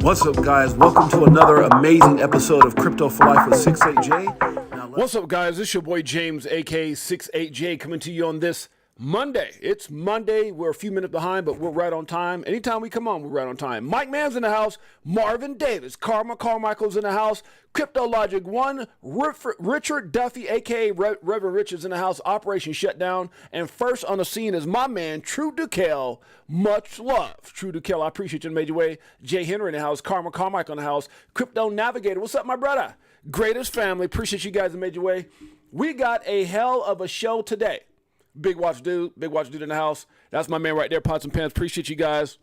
What's up, guys? Welcome to another amazing episode of Crypto for Life with Six8Jay. What's up, guys? It's your boy James, aka Six8Jay, coming to you on this Monday. It's Monday. We're a few minutes behind, but we're right on time. Anytime we come on, we're right on time. Mike Mann's in the house. Marvin Davis, Carmichael's in the house. Crypto Logic 1, Richard Duffy, aka Reverend Rich, is in the house. Operation Shutdown. And first on the scene is my man, True Dukel. Much love, True Dukel. I appreciate you in a major way. Jay Henry in the house. Carmichael in the house. Crypto Navigator. What's up, my brother? Greatest family. Appreciate you guys in a major way. We got a hell of a show today. Big watch dude in the house. That's my man right there, Pots and Pans. Appreciate you guys.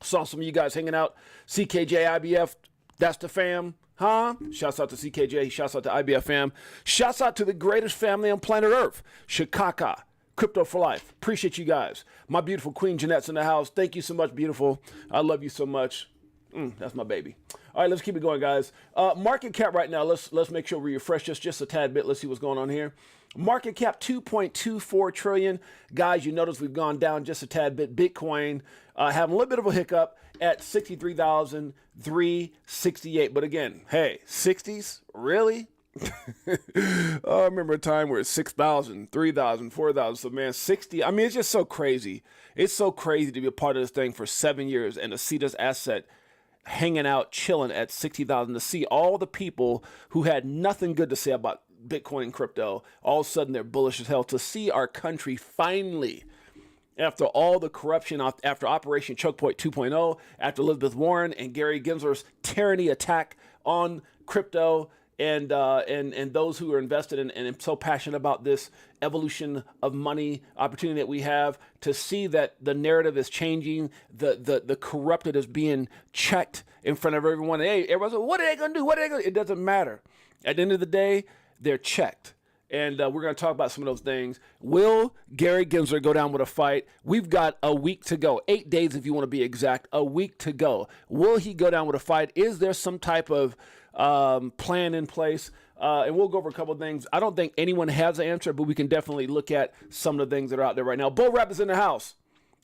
Saw some of you guys hanging out. CKJ, IBF, that's the fam, huh? Shouts out to CKJ, shouts out to IBF fam. Shouts out to the greatest family on planet Earth, Chicago, Crypto for Life. Appreciate you guys. My beautiful queen Jeanette's in the house. Thank you so much, beautiful. I love you so much. That's my baby. All right, let's keep it going, guys. Market cap right now, let's make sure we refresh just a tad bit. Let's see what's going on here. Market cap 2.24 trillion. Guys, you notice we've gone down just a tad bit. Bitcoin having a little bit of a hiccup at 63,368. But again, hey, 60s? Really? Oh, I remember a time where it's 6,000, 3,000, 4,000. So, man, 60. I mean, it's just so crazy. It's so crazy to be a part of this thing for 7 years and to see this asset hanging out, chilling at 60,000, to see all the people who had nothing good to say about Bitcoin and crypto, all of a sudden they're bullish as hell. To see our country finally, after all the corruption, after Operation Choke Point 2.0, after Elizabeth Warren and Gary Gensler's tyranny attack on crypto, and those who are invested in and so passionate about this evolution of money opportunity that we have, to see that the narrative is changing, the corrupted is being checked in front of everyone. Hey, everyone's like, what are they going to do? What are they going to do? It doesn't matter. At the end of the day, they're checked. And we're going to talk about some of those things. Will Gary Gensler go down with a fight? We've got a week to go. 8 days, if you want to be exact. A week to go. Will he go down with a fight? Is there some type of plan in place? And we'll go over a couple of things. I don't think anyone has an answer, but we can definitely look at some of the things that are out there right now. Bo Rabbit's in the house.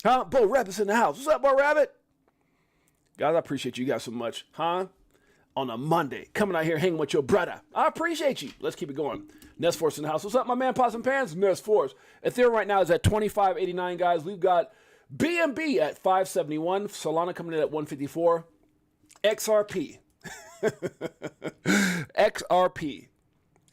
Huh? Bo Rabbit's in the house. What's up, Bo Rabbit? Guys, I appreciate you guys so much. Huh? On a Monday, coming out here hanging with your brother. I appreciate you. Let's keep it going. Nest Force in the house. What's up, my man? Pots and Pans. Nest Force. Ethereum right now is at 25.89, guys. We've got BNB at 571. Solana coming in at 154. XRP. XRP.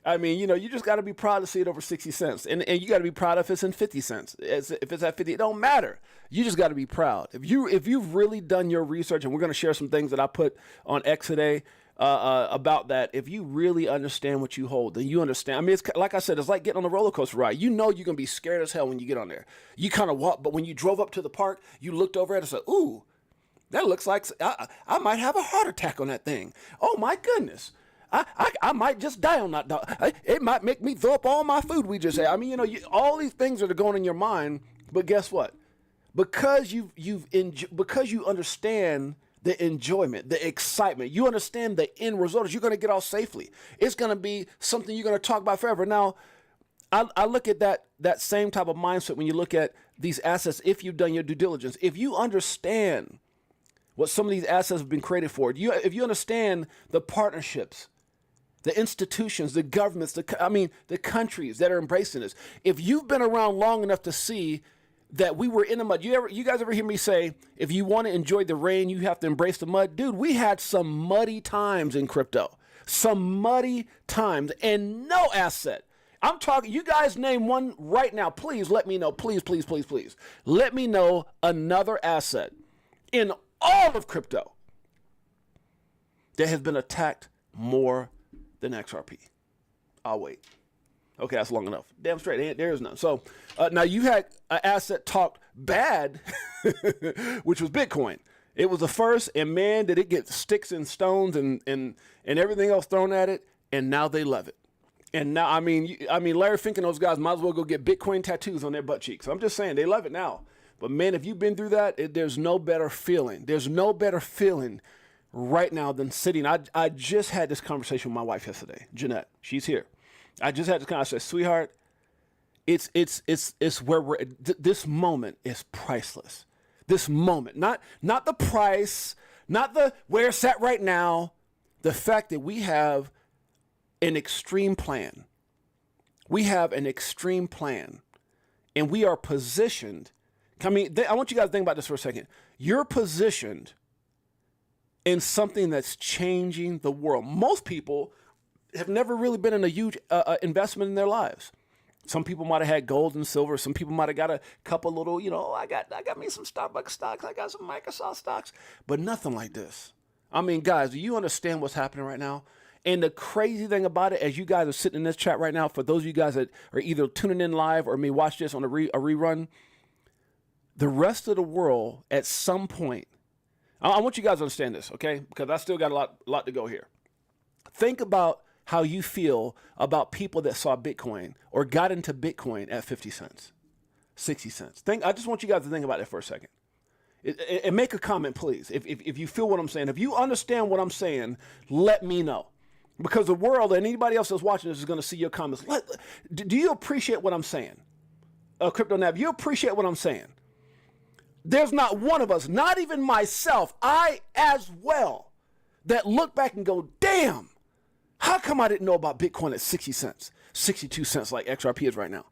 I mean, you know, you just got to be proud to see it over 60 cents. And you got to be proud if it's in 50 cents. If it's at 50, it don't matter. You just got to be proud. If you've really done your research, and we're going to share some things that I put on X today about that. If you really understand what you hold, then you understand. I mean, it's like I said, it's like getting on a roller coaster ride. You know you're going to be scared as hell when you get on there. You kind of walk, but when you drove up to the park, you looked over at it and said, ooh, that looks like I might have a heart attack on that thing. Oh, my goodness. I might just die on that dog. It might make me throw up all my food we just had. I mean, you know, all these things that are going in your mind, but guess what? Because you understand the enjoyment, the excitement, you understand the end result, you're going to get off safely. It's going to be something you're going to talk about forever. Now, I look at that same type of mindset when you look at these assets. If you've done your due diligence, if you understand what some of these assets have been created for, if you understand the partnerships, the institutions, the governments, the countries that are embracing this. If you've been around long enough to see that we were in the mud, you guys ever hear me say, if you want to enjoy the rain, you have to embrace the mud? Dude, we had some muddy times in crypto, some muddy times, and no asset. I'm talking, you guys name one right now. Please let me know. Please, please, please, please. Let me know another asset in all of crypto that has been attacked more than XRP. I'll wait. Okay, that's long enough. Damn straight, there is none. So now you had an asset talked bad, which was Bitcoin. It was the first, and man, did it get sticks and stones and everything else thrown at it, and now they love it. And now, I mean, Larry Fink and those guys might as well go get Bitcoin tattoos on their butt cheeks. I'm just saying, they love it now. But man, if you've been through that, there's no better feeling. There's no better feeling right now than sitting. I just had this conversation with my wife yesterday, Jeanette. She's here. I just had this conversation. I said, sweetheart, it's where we're. This moment is priceless. This moment, not the price, Not the where it's at right now. The fact that we have an extreme plan. We have an extreme plan. And we are positioned. I mean, I want you guys to think about this for a second. You're positioned in something that's changing the world. Most people have never really been in a huge investment in their lives. Some people might have had gold and silver. Some people might have got a couple little, I got me some Starbucks stocks. I got some Microsoft stocks, but nothing like this. I mean, guys, do you understand what's happening right now? And the crazy thing about it, as you guys are sitting in this chat right now, for those of you guys that are either tuning in live or may watch this on a rerun, the rest of the world at some point, I want you guys to understand this, okay? Because I still got a lot to go here. Think about how you feel about people that saw Bitcoin or got into Bitcoin at 50 cents, 60 cents. I just want you guys to think about that for a second. And make a comment, please. If you feel what I'm saying, if you understand what I'm saying, let me know. Because the world and anybody else that's watching this is going to see your comments. Do you appreciate what I'm saying? Crypto Nav, you appreciate what I'm saying? There's not one of us, not even myself, I as well, that look back and go, damn, how come I didn't know about Bitcoin at 60 cents, 62 cents like XRP is right now?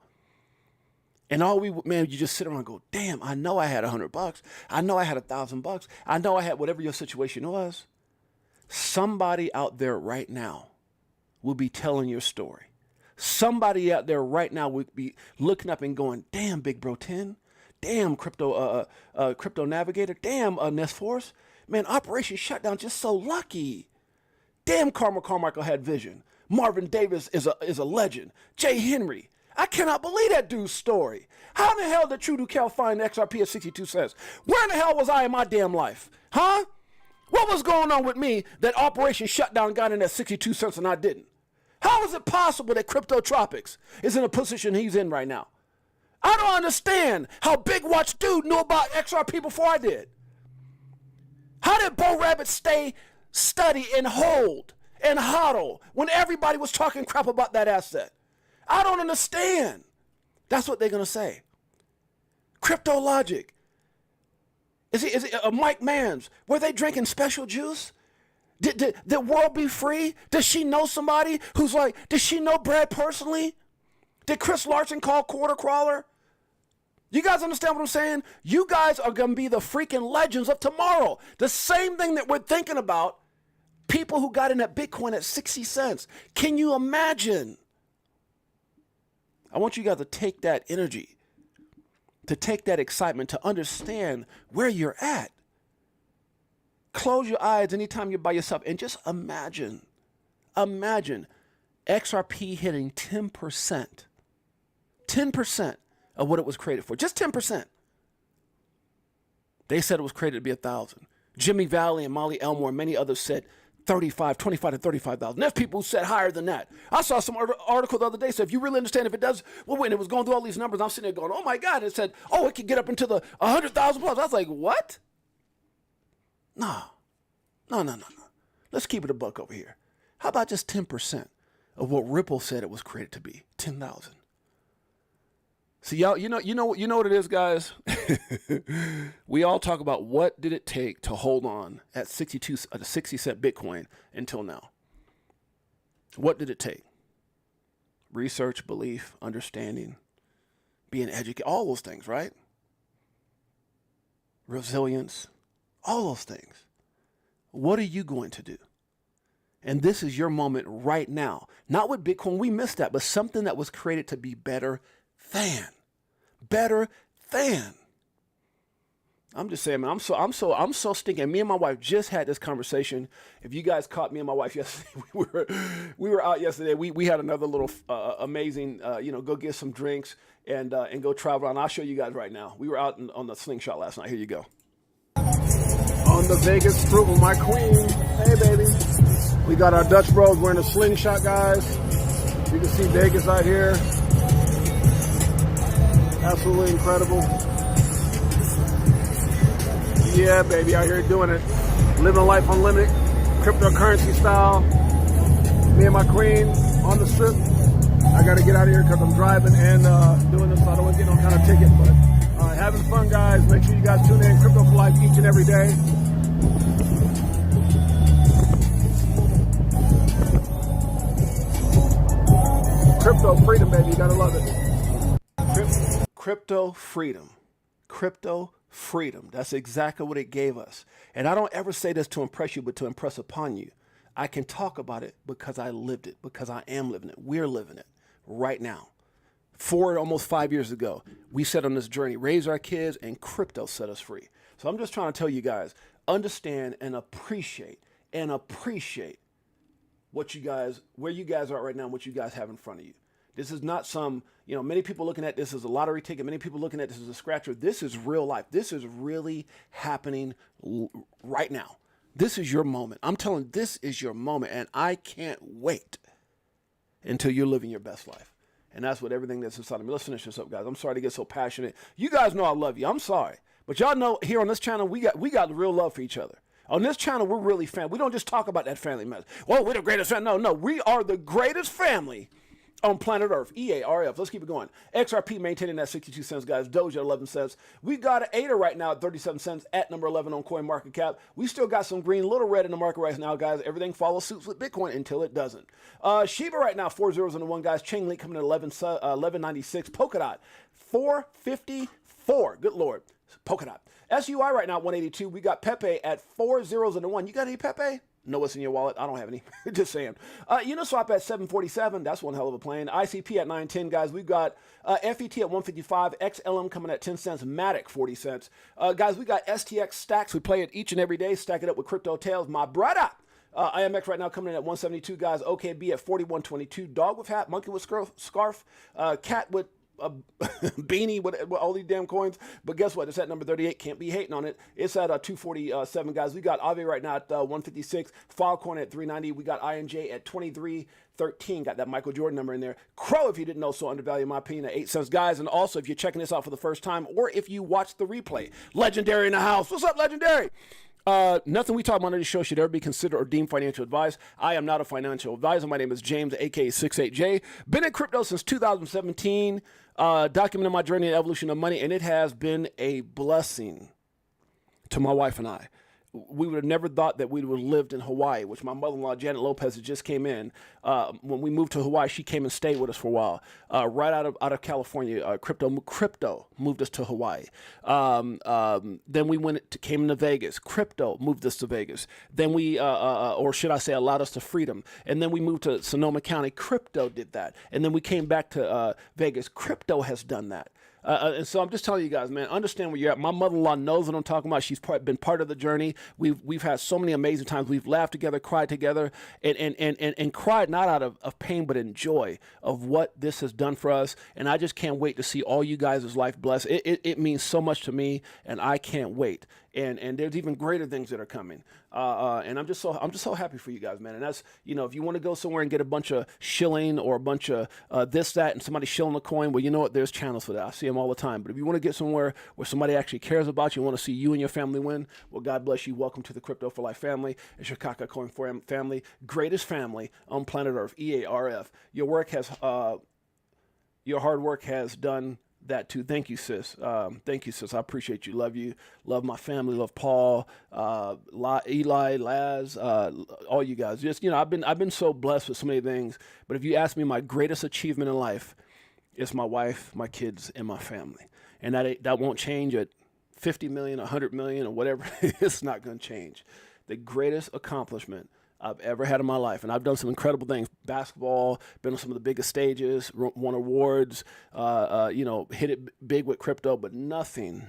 And you just sit around and go, damn, I know I had $100. I know I had $1,000. I know I had whatever your situation was. Somebody out there right now will be telling your story. Somebody out there right now will be looking up and going, damn, Big Bro 10. Damn, Crypto Navigator. Damn, Nest Force. Man, Operation Shutdown just so lucky. Damn, Carmichael had vision. Marvin Davis is a legend. Jay Henry. I cannot believe that dude's story. How in the hell did True Ducal find XRP at 62 cents? Where in the hell was I in my damn life? Huh? What was going on with me that Operation Shutdown got in at 62 cents and I didn't? How is it possible that Cryptotropics is in a position he's in right now? I don't understand how Big Watch Dude knew about XRP before I did. How did Bo Rabbit study and hold and hodl when everybody was talking crap about that asset? I don't understand. That's what they're going to say. Crypto Logic. Is it Mike Mans? Were they drinking special juice? Did World be free? Does she know somebody who's like, does she know Brad personally? Did Chris Larson call Quarter Crawler? You guys understand what I'm saying? You guys are going to be the freaking legends of tomorrow. The same thing that we're thinking about, people who got in at Bitcoin at 60 cents. Can you imagine? I want you guys to take that energy, to take that excitement, to understand where you're at. Close your eyes anytime you're by yourself and just imagine XRP hitting 10%. 10% of what it was created for. Just 10%. They said it was created to be 1,000. Jimmy Valley and Molly Elmore and many others said 25 to 35,000. There's people who said higher than that. I saw some article the other day. So if you really understand, if it does, well, when it was going through all these numbers, I'm sitting there going, oh my God. It said, oh, it could get up into the 100,000 plus. I was like, what? No. Let's keep it a buck over here. How about just 10% of what Ripple said it was created to be? 10,000. See, y'all, you know what it is, guys? We all talk about what did it take to hold on at 60 cent Bitcoin until now. What did it take? Research, belief, understanding, being educated, all those things, right? Resilience, all those things. What are you going to do? And this is your moment right now. Not with Bitcoin, we missed that, but something that was created to be better than. I'm just saying, man, I'm so stinking. Me and my wife just had this conversation. If you guys caught me and my wife yesterday, we were out yesterday. We had another little amazing, go get some drinks and go travel around. I'll show you guys right now. We were out on the slingshot last night. Here you go. On the Vegas fruit with my queen. Hey, baby. We got our Dutch bros wearing a slingshot, guys. You can see Vegas out here. Absolutely incredible. Yeah, baby, out here doing it. Living life unlimited, cryptocurrency style. Me and my queen on the strip. I got to get out of here because I'm driving and doing this, so I don't want to get no kind of ticket. But having fun, guys. Make sure you guys tune in. Crypto for Life each and every day. Crypto freedom, baby. You gotta love it. Crypto freedom. Crypto freedom. That's exactly what it gave us. And I don't ever say this to impress you, but to impress upon you. I can talk about it because I lived it, because I am living it. We're living it right now. Almost 5 years ago, we set on this journey, raise our kids, and crypto set us free. So I'm just trying to tell you guys, understand and appreciate what you guys, where you guys are right now, and what you guys have in front of you. This is not some, many people looking at this as a lottery ticket. Many people looking at this as a scratcher. This is real life. This is really happening right now. This is your moment. I'm telling you, this is your moment, and I can't wait until you're living your best life. And that's what everything that's inside of me. Let's finish this up, guys. I'm sorry to get so passionate. You guys know I love you. I'm sorry. But y'all know here on this channel, we got real love for each other. On this channel, we're really family. We don't just talk about that family mess. Well, we're the greatest family. No, we are the greatest family on planet Earth. EARF. Let's keep it going. XRP maintaining that 62 cents, guys. Doge at 11 cents. We got an ADA right now at 37 cents at number 11 on CoinMarketCap. We still got some green, little red in the market right now, guys. Everything follows suits with Bitcoin until it doesn't. Shiba right now, 4 zeros and a 1, guys. Chainlink coming at 11.96. Polkadot, 4.54. Good Lord. Polkadot. SUI right now, 182. We got Pepe at 4 zeros and a 1. You got any Pepe? Know what's in your wallet? I don't have any. Just saying. Uniswap at 747. That's one hell of a plane. ICP at 910, guys. We've got FET at 155. XLM coming at 10 cents. Matic 40 cents. Guys, we got STX stacks. We play it each and every day. Stack it up with Crypto Tails. My brother. IMX right now coming in at 172, guys. OKB at 41.22. Dog with hat. Monkey with scarf. Cat with a beanie with all these damn coins. But guess what? It's at number 38. Can't be hating on it. It's at 247, guys. We got Aave right now at 156. Filecoin at 390. We got INJ at 2313. Got that Michael Jordan number in there. Crow, if you didn't know, so undervalued in my opinion at 8 cents, guys. And also, if you're checking this out for the first time, or if you watch the replay, Legendary in the house. What's up, Legendary? Nothing we talk about on this show should ever be considered or deemed financial advice. I am not a financial advisor. My name is James, aka Six8Jay. Been in crypto since 2017, documenting my journey and evolution of money, and it has been a blessing to my wife and I. We would have never thought that we would have lived in Hawaii, which my mother-in-law, Janet Lopez, had just came in. When we moved to Hawaii, she came and stayed with us for a while. Right out of California, crypto moved us to Hawaii. Then we came into Vegas. Crypto moved us to Vegas. Then we, or should I say, allowed us to freedom. And then we moved to Sonoma County. Crypto did that. And then we came back to Vegas. Crypto has done that. And so I'm just telling you guys, man, understand where you're at. My mother-in-law knows what I'm talking about. She's been part of the journey. We've had so many amazing times. We've laughed together, cried together, and cried not out of pain, but in joy of what this has done for us. And I just can't wait to see all you guys' life blessed. It means so much to me, and I can't wait. And there's even greater things that are coming. And I'm just so happy for you guys, man. And that's, if you want to go somewhere and get a bunch of shilling or a bunch of this, that, and somebody shilling a coin, well, you know what? There's channels for that. I see them all the time. But if you want to get somewhere where somebody actually cares about you, want to see you and your family win, well, God bless you. Welcome to the Crypto for Life family. It's your Kaka Coin family, greatest family on planet Earth, EARF. Your hard work has done that too. Thank you, sis. Thank you, sis. I appreciate you. Love you. Love my family. Love Paul, Eli, Laz, all you guys. Just, I've been so blessed with so many things. But if you ask me, my greatest achievement in life is my wife, my kids, and my family. And that won't change at 50 million, 100 million, or whatever. It's not going to change. The greatest accomplishment I've ever had in my life. And I've done some incredible things. Basketball, been on some of the biggest stages, won awards, hit it big with crypto, but nothing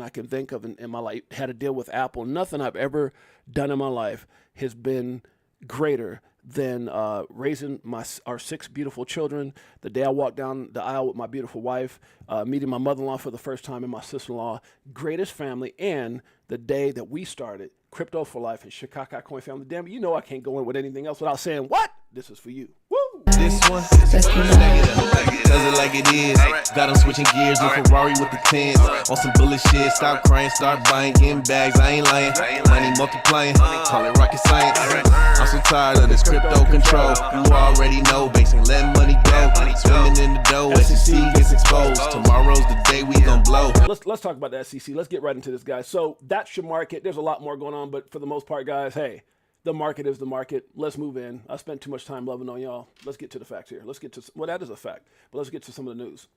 I can think of in my life, had to deal with Apple. Nothing I've ever done in my life has been greater than raising our 6 beautiful children. The day I walked down the aisle with my beautiful wife, meeting my mother-in-law for the first time and my sister-in-law, greatest family, and the day that we started Crypto for Life and Chicago Coin family. Damn it, I can't go in with anything else without saying, what? This is for you. Woo! This one, Let's keep stack it up. Does it like it is. Got them switching gears, new Ferrari with the tens. On some bullet shit, stop crying, start buying, getting bags, I ain't lying. Money multiplying, call it rocket science. I'm so tired of this crypto control. You already know, banks ain't letting money go. Swimming in the dough, SEC gets exposed. Tomorrow's the day we gon' blow. Let's talk about the SEC. Let's get right into this, guys. So that's your market. There's a lot more going on, but for the most part, guys, hey, the market is the market. Let's move in. I spent too much time loving on y'all. Let's get to the facts here. Let's get to, well, that is a fact, but let's get to some of the news.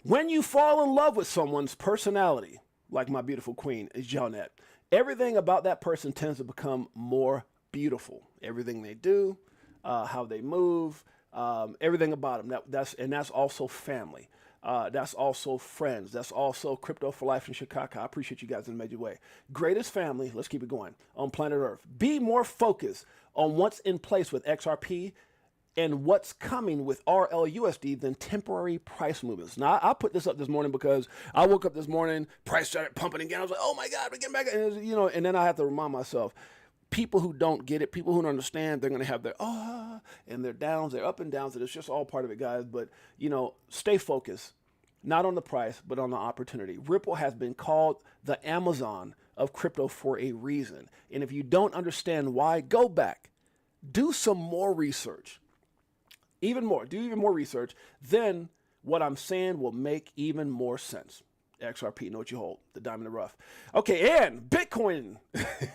When you fall in love with someone's personality, like my beautiful queen, Jeanette, everything about that person tends to become more beautiful. Everything they do, how they move, everything about them. That's also family. That's also friends. That's also Crypto for Life in Chicago. I appreciate you guys in a major way. Greatest family, let's keep it going, on planet Earth. Be more focused on what's in place with XRP and what's coming with RLUSD than temporary price movements. Now, I put this up this morning because I woke up this morning, price started pumping again. I was like, oh my God, we're getting back. And, and then I have to remind myself, people who don't get it, people who don't understand, they're going to have their and their downs, their up and downs, and it's just all part of it, guys. But, stay focused, not on the price, but on the opportunity. Ripple has been called the Amazon of crypto for a reason. And if you don't understand why, go back, do some more research. Do even more research. Then what I'm saying will make even more sense. XRP, know what you hold, the diamond in the rough. Okay, and Bitcoin,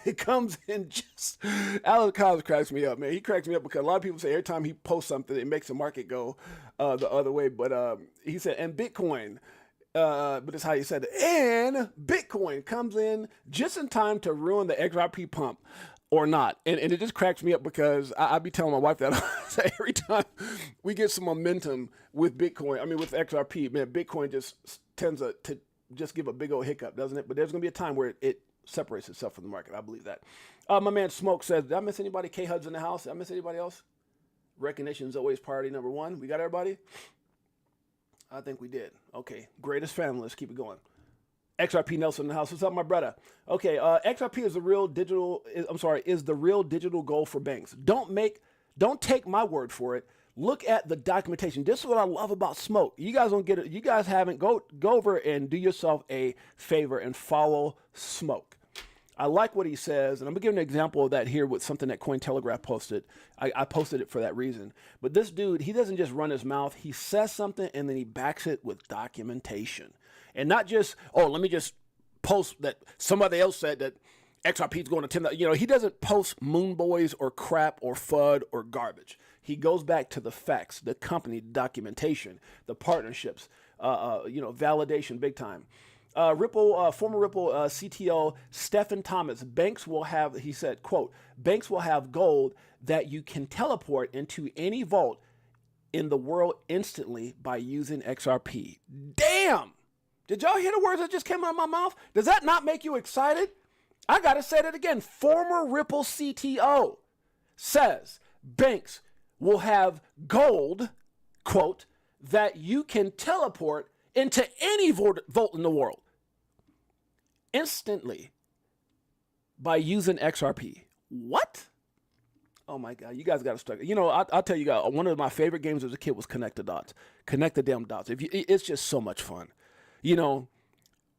it comes in just, Alan Collins cracks me up, man. He cracks me up because a lot of people say every time he posts something, it makes the market go the other way. But he said, and Bitcoin, but it's how he said it, and Bitcoin comes in just in time to ruin the XRP pump. Or not. And it just cracks me up because I be telling my wife that every time we get some momentum with Bitcoin, with XRP, man, Bitcoin just tends to just give a big old hiccup, doesn't it? But there's going to be a time where it separates itself from the market. I believe that. My man Smoke says, did I miss anybody? K-Hud's in the house. Did I miss anybody else? Recognition is always priority number one. We got everybody? I think we did. Okay. Greatest family. Let's keep it going. XRP Nelson in the house. What's up, my brother? Okay, XRP is the real digital gold for banks. Don't take my word for it. Look at the documentation. This is what I love about Smoke. You guys don't get it. You guys haven't. Go over and do yourself a favor and follow Smoke. I like what he says, and I'm gonna give an example of that here with something that Cointelegraph posted. I posted it for that reason. But this dude, he doesn't just run his mouth. He says something and then he backs it with documentation. And not just, let me just post that somebody else said that XRP is going to 10. He doesn't post moon boys or crap or FUD or garbage. He goes back to the facts, the company documentation, the partnerships, validation big time. Former Ripple CTO Stephen Thomas, he said, quote, banks will have gold that you can teleport into any vault in the world instantly by using XRP. Damn! Did y'all hear the words that just came out of my mouth? Does that not make you excited? I got to say that again. Former Ripple CTO says banks will have gold, quote, that you can teleport into any vault in the world instantly by using XRP. What? Oh my God, you guys got to start. I'll tell you guys, one of my favorite games as a kid was Connect the Dots. Connect the damn dots. It's just so much fun.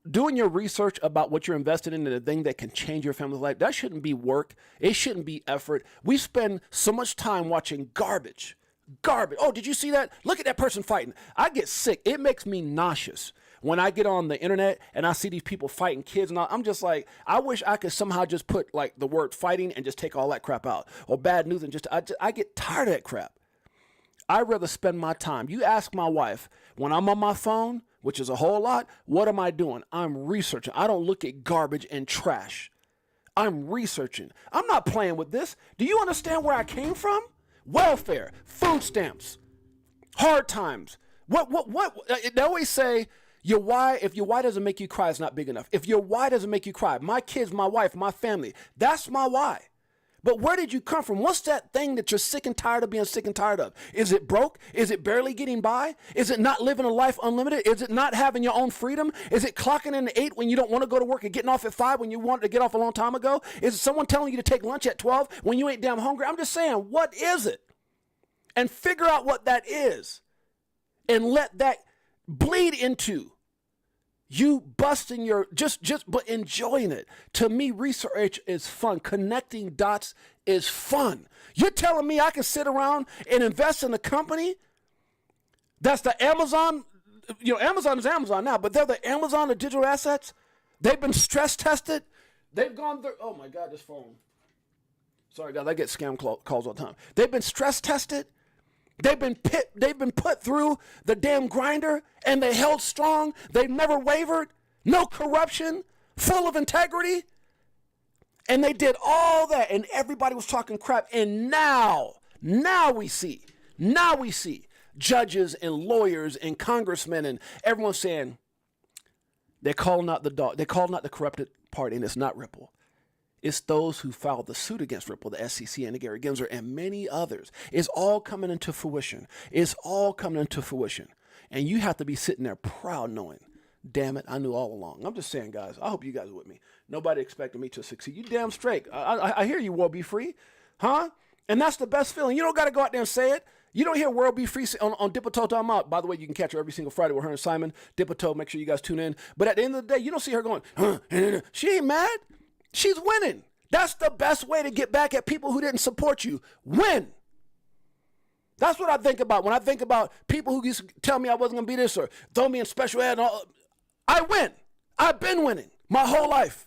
Doing your research about what you're invested in and the thing that can change your family's life, that shouldn't be work. It shouldn't be effort. We spend so much time watching garbage. Oh, did you see that? Look at that person fighting. I get sick. It makes me nauseous when I get on the internet and I see these people fighting kids and all. I'm just like, I wish I could somehow just put like the word fighting and just take all that crap out, or bad news, and I get tired of that crap. I'd rather spend my time. You ask my wife, when I'm on my phone, which is a whole lot, what am I doing? I'm researching. I don't look at garbage and trash. I'm researching. I'm not playing with this. Do you understand where I came from? Welfare, food stamps, hard times. What? They always say, if your why doesn't make you cry, it's not big enough. If your why doesn't make you cry, my kids, my wife, my family, that's my why. But where did you come from? What's that thing that you're sick and tired of being sick and tired of? Is it broke? Is it barely getting by? Is it not living a life unlimited? Is it not having your own freedom? Is it clocking in at 8 when you don't want to go to work and getting off at 5 when you wanted to get off a long time ago? Is it someone telling you to take lunch at 12 when you ain't damn hungry? I'm just saying, what is it? and figure out what that is and let that bleed into you busting your, but enjoying it. To me, research is fun. Connecting dots is fun. You're telling me I can sit around and invest in a company that's the Amazon, Amazon is Amazon now, but they're the Amazon of digital assets. They've been stress tested. They've gone through, oh my God, this phone. Sorry, guys, I get scam calls all the time. They've been stress tested. They've been put through the damn grinder, and they held strong. They've never wavered. No corruption, full of integrity. And they did all that, and everybody was talking crap. And now we see judges and lawyers and congressmen and everyone saying they're calling out the dog. They're calling out the corrupted party, and it's not Ripple. It's those who filed the suit against Ripple, the SEC and the Gary Gensler and many others. It's all coming into fruition. And you have to be sitting there proud knowing, damn it, I knew all along. I'm just saying, guys, I hope you guys are with me. Nobody expected me to succeed. You damn straight. I hear you, World Be Free. Huh? And that's the best feeling. You don't got to go out there and say it. You don't hear World Be Free on DipaTo talking about. By the way, you can catch her every single Friday with her and Simon. DipaTo, make sure you guys tune in. But at the end of the day, you don't see her going, she ain't mad. She's winning. That's the best way to get back at people who didn't support you. Win. That's what I think about when I think about people who used to tell me I wasn't going to be this or throw me in special ed. And all. I win. I've been winning my whole life.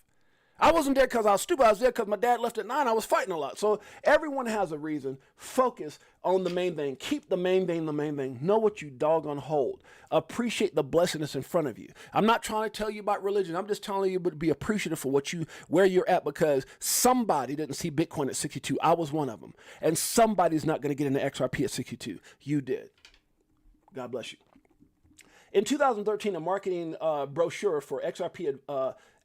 I wasn't there because I was stupid. I was there because my dad left at 9. I was fighting a lot. So everyone has a reason. Focus on the main thing. Keep the main thing the main thing. Know what you doggone hold. Appreciate the blessing that's in front of you. I'm not trying to tell you about religion. I'm just telling you to be appreciative for where you're at, because somebody didn't see Bitcoin at 62. I was one of them. And somebody's not going to get into XRP at 62. You did. God bless you. In 2013, a marketing brochure for XRP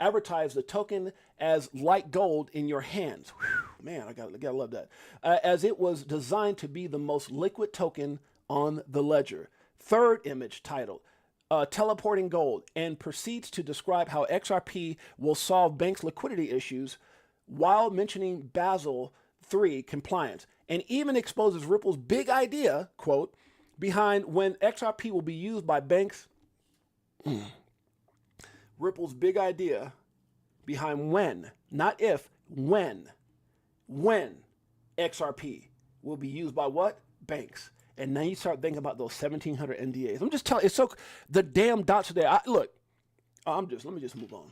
advertised the token as like gold in your hands. Whew, man, I gotta love that. As it was designed to be the most liquid token on the ledger. Third image titled, Teleporting Gold, and proceeds to describe how XRP will solve banks' liquidity issues while mentioning Basel III compliance, and even exposes Ripple's big idea, quote, behind when XRP will be used by banks. Ripple's big idea behind when, not if, when XRP will be used by what? Banks. And now you start thinking about those 1,700 NDAs. I'm just telling, it's so, the damn dots are there. Let me just move on.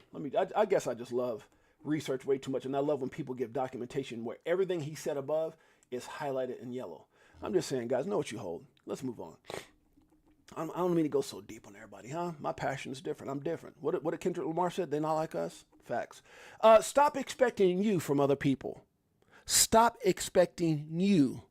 I guess I just love research way too much. And I love when people give documentation where everything he said above is highlighted in yellow. I'm just saying, guys, know what you hold. Let's move on. I don't mean to go so deep on everybody, huh? My passion is different. I'm different. What did Kendrick Lamar said? They not like us? Facts. Stop expecting you from other people. Stop expecting you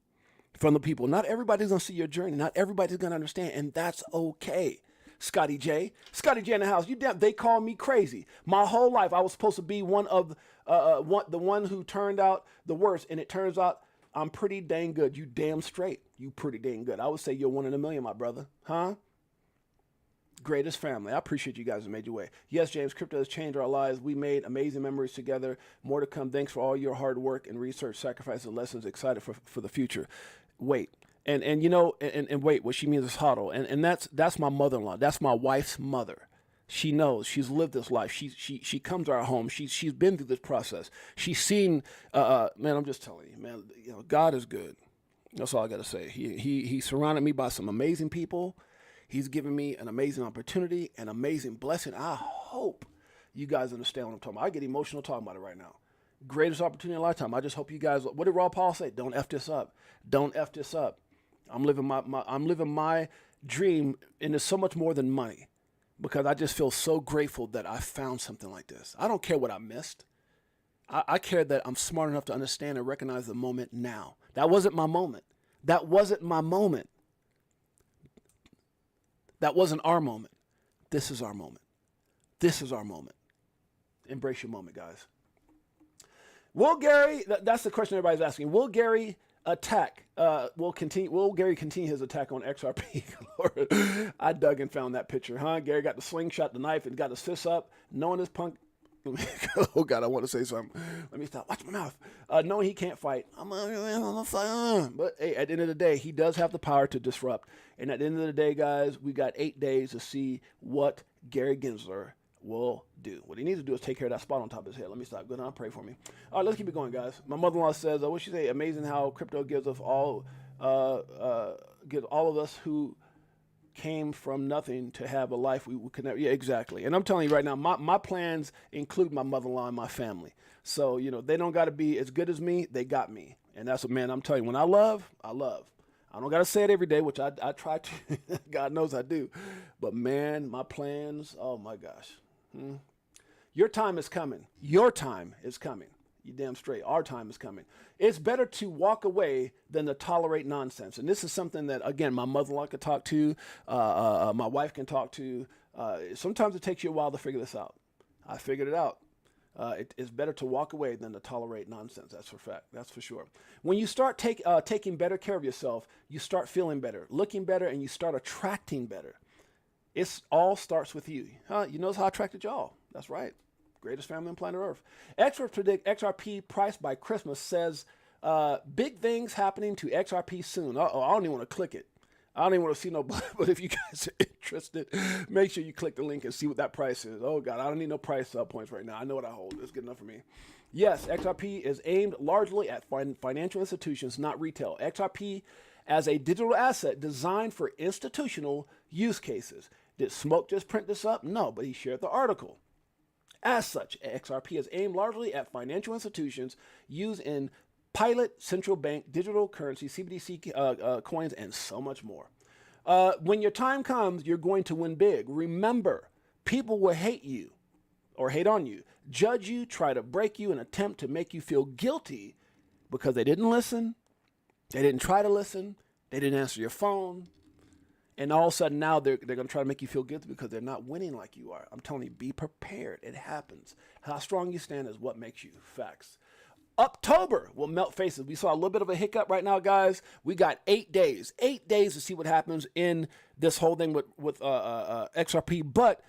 from the people. Not everybody's going to see your journey. Not everybody's going to understand, and that's okay. Scotty J in the house. They call me crazy. My whole life, I was supposed to be one of the one who turned out the worst, and it turns out I'm pretty dang good. You damn straight. You pretty dang good. I would say you're 1 in a million, my brother. Huh? Greatest family. I appreciate you guys who made your way. Yes, James, crypto has changed our lives. We made amazing memories together. More to come. Thanks for all your hard work and research, sacrifices, and lessons. Excited for the future. Wait. And wait, what she means is hodl. And that's my mother-in-law. That's my wife's mother. She knows. She's lived this life. She comes to our home. She's been through this process. She's seen. Man, I'm just telling you, man. God is good. That's all I got to say. He surrounded me by some amazing people. He's given me an amazing opportunity, an amazing blessing. I hope you guys understand what I'm talking about. I get emotional talking about it right now. Greatest opportunity in a lifetime. I just hope you guys. What did Raw Paul say? Don't F this up. Don't F this up. I'm living my dream, and it's so much more than money. Because I just feel so grateful that I found something like this. I don't care what I missed. I care that I'm smart enough to understand and recognize the moment now. That wasn't my moment. That wasn't my moment. That wasn't our moment. This is our moment. This is our moment. Embrace your moment, guys. Will Gary, that's the question everybody's asking. Will Gary attack? Will Gary continue his attack on XRP? Lord, I dug and found that picture, huh? Gary got the slingshot, the knife, and got his fists up, knowing his punk Oh God, I want to say something. Let me stop. Watch my mouth. Knowing he can't fight, but hey, at the end of the day, he does have the power to disrupt. And at the end of the day, guys, we got 8 days to see what Gary Gensler will do. What he needs to do is take care of that spot on top of his head. Let me stop. Go down, pray for me. All right, let's keep it going, guys. My mother-in-law says, what she say? Amazing how crypto gives us all, gives all of us who came from nothing to have a life we could never. Yeah, exactly. And I'm telling you right now, my plans include my mother-in-law and my family. So, you know, they don't got to be as good as me. They got me. And that's what, man, I'm telling you, when I love, I love. I don't got to say it every day, which I try to. God knows I do. But, man, my plans, oh, my gosh. Your time is coming. Your time is coming. You damn straight. Our time is coming. It's better to walk away than to tolerate nonsense. And this is something that, again, my mother-in-law can talk to, my wife can talk to. Sometimes it takes you a while to figure this out. I figured it out. It's better to walk away than to tolerate nonsense. That's for fact. That's for sure. When you start taking better care of yourself, you start feeling better, looking better, and you start attracting better. It all starts with you. You notice how I attracted y'all. That's right. Greatest family on planet Earth. Experts predict XRP price by Christmas, says big things happening to XRP soon. Uh-oh, I don't even want to click it. I don't even want to see no, but if you guys are interested, make sure you click the link and see what that price is. Oh, God, I don't need no price points right now. I know what I hold. It's good enough for me. Yes, XRP is aimed largely at financial institutions, not retail. XRP as a digital asset designed for institutional use cases. Did Smoke just print this up? No, but he shared the article. As such, XRP is aimed largely at financial institutions used in pilot central bank digital currency, CBDC coins, and so much more. When your time comes, you're going to win big. Remember, people will hate you or hate on you, judge you, try to break you, and attempt to make you feel guilty because they didn't listen, they didn't try to listen, they didn't answer your phone. And all of a sudden now they're going to try to make you feel guilty because they're not winning like you are. I'm telling you, be prepared. It happens. How strong you stand is what makes you. Facts. October will melt faces. We saw a little bit of a hiccup right now, guys. We got 8 days. 8 days to see what happens in this whole thing with XRP. But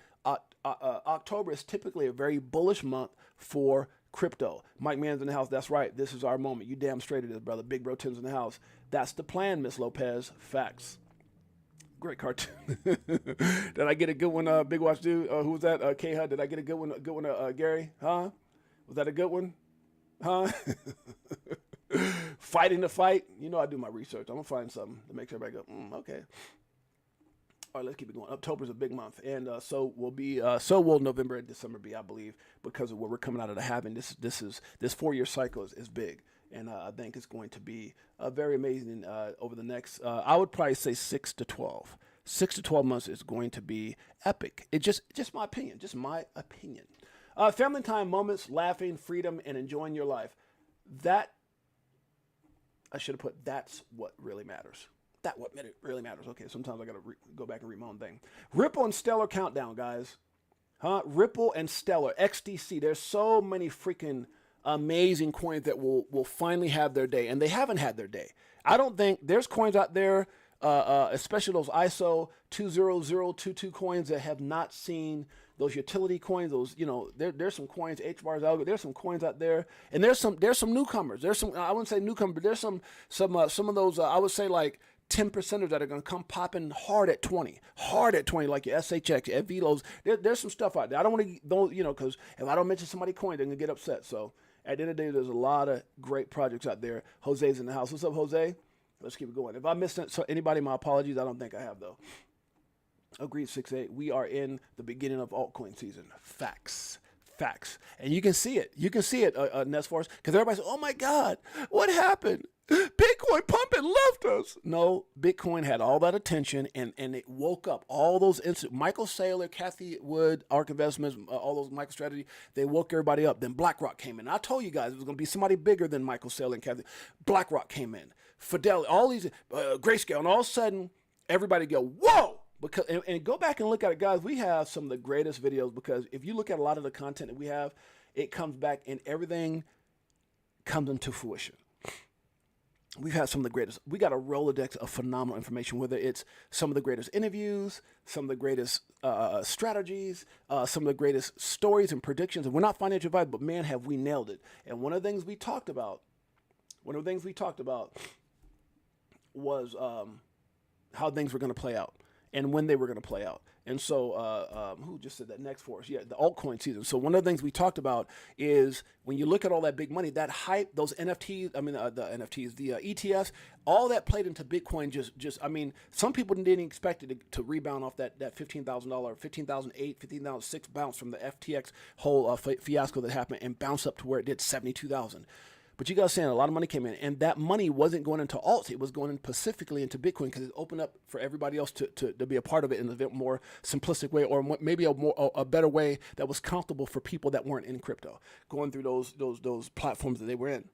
October is typically a very bullish month for crypto. Mike Mann's in the house. That's right. This is our moment. You damn straight it is, brother. Big Bro Tim's in the house. That's the plan, Miss Lopez. Facts. Great cartoon. Did I get a good one, Big Watch Dude? Who was that? K-Hud. Did I get a good one, Gary? Huh? Was that a good one? Huh? Fighting the fight. You know I do my research. I'm going to find something that makes everybody go, okay. All right, let's keep it going. October's a big month, and so will November and December be, I believe, because of what we're coming out of the halving. This 4-year cycle is big, and I think it's going to be very amazing over the next. I would probably say 6 to 12. 6 to 12 months is going to be epic. It's just my opinion. Just my opinion. Family time moments, laughing, freedom, and enjoying your life. That I should have put. That's what really matters. That what really matters. Okay, sometimes I got to go back and read my own thing. Ripple and Stellar countdown, guys. Ripple and Stellar, XDC. There's so many freaking amazing coins that will finally have their day, and they haven't had their day. I don't think there's coins out there, especially those ISO 20022 coins that have not seen those utility coins. Those, there's some coins, HBAR's algo. There's some coins out there, and there's some newcomers. There's some, I wouldn't say newcomers, but there's some of those. I would say like 10%ers that are going to come popping hard at 20, like your SHX, your VTHOs. There's some stuff out there. I don't want to, because if I don't mention somebody's coin, they're going to get upset. So at the end of the day, there's a lot of great projects out there. Jose's in the house. What's up, Jose? Let's keep it going. If I missed anybody, my apologies. I don't think I have, though. Agreed, 6-8. We are in the beginning of altcoin season. Facts. And you can see it. Nestforce, because everybody says, oh, my God, what happened? Bitcoin pumping left us. No, Bitcoin had all that attention, and it woke up all those Michael Saylor, Kathy Wood, ARK Investments, all those MicroStrategy, they woke everybody up. Then BlackRock came in. I told you guys it was going to be somebody bigger than Michael Saylor and Kathy. BlackRock came in. Fidelity, all these, Grayscale, and all of a sudden, everybody go, whoa! Because and go back and look at it, guys. We have some of the greatest videos, because if you look at a lot of the content that we have, it comes back and everything comes into fruition. we've had some of the greatest. We got a Rolodex of phenomenal information, whether it's some of the greatest interviews, some of the greatest strategies, some of the greatest stories and predictions. And we're not financial advice, but man, have we nailed it. And one of the things we talked about was how things were going to play out and when they were going to play out. And so, who just said that next for us? Yeah, the altcoin season. So one of the things we talked about is when you look at all that big money, that hype, those NFTs, the ETFs, all that played into Bitcoin. Some people didn't expect it to rebound off that $15,000, $15,008, $15,006 bounce from the FTX whole fiasco that happened and bounce up to where it did 72,000. But you guys saying a lot of money came in, and that money wasn't going into alts. It was going in specifically into Bitcoin because it opened up for everybody else to be a part of it in a bit more simplistic way, or maybe a better way that was comfortable for people that weren't in crypto, going through those platforms that they were in.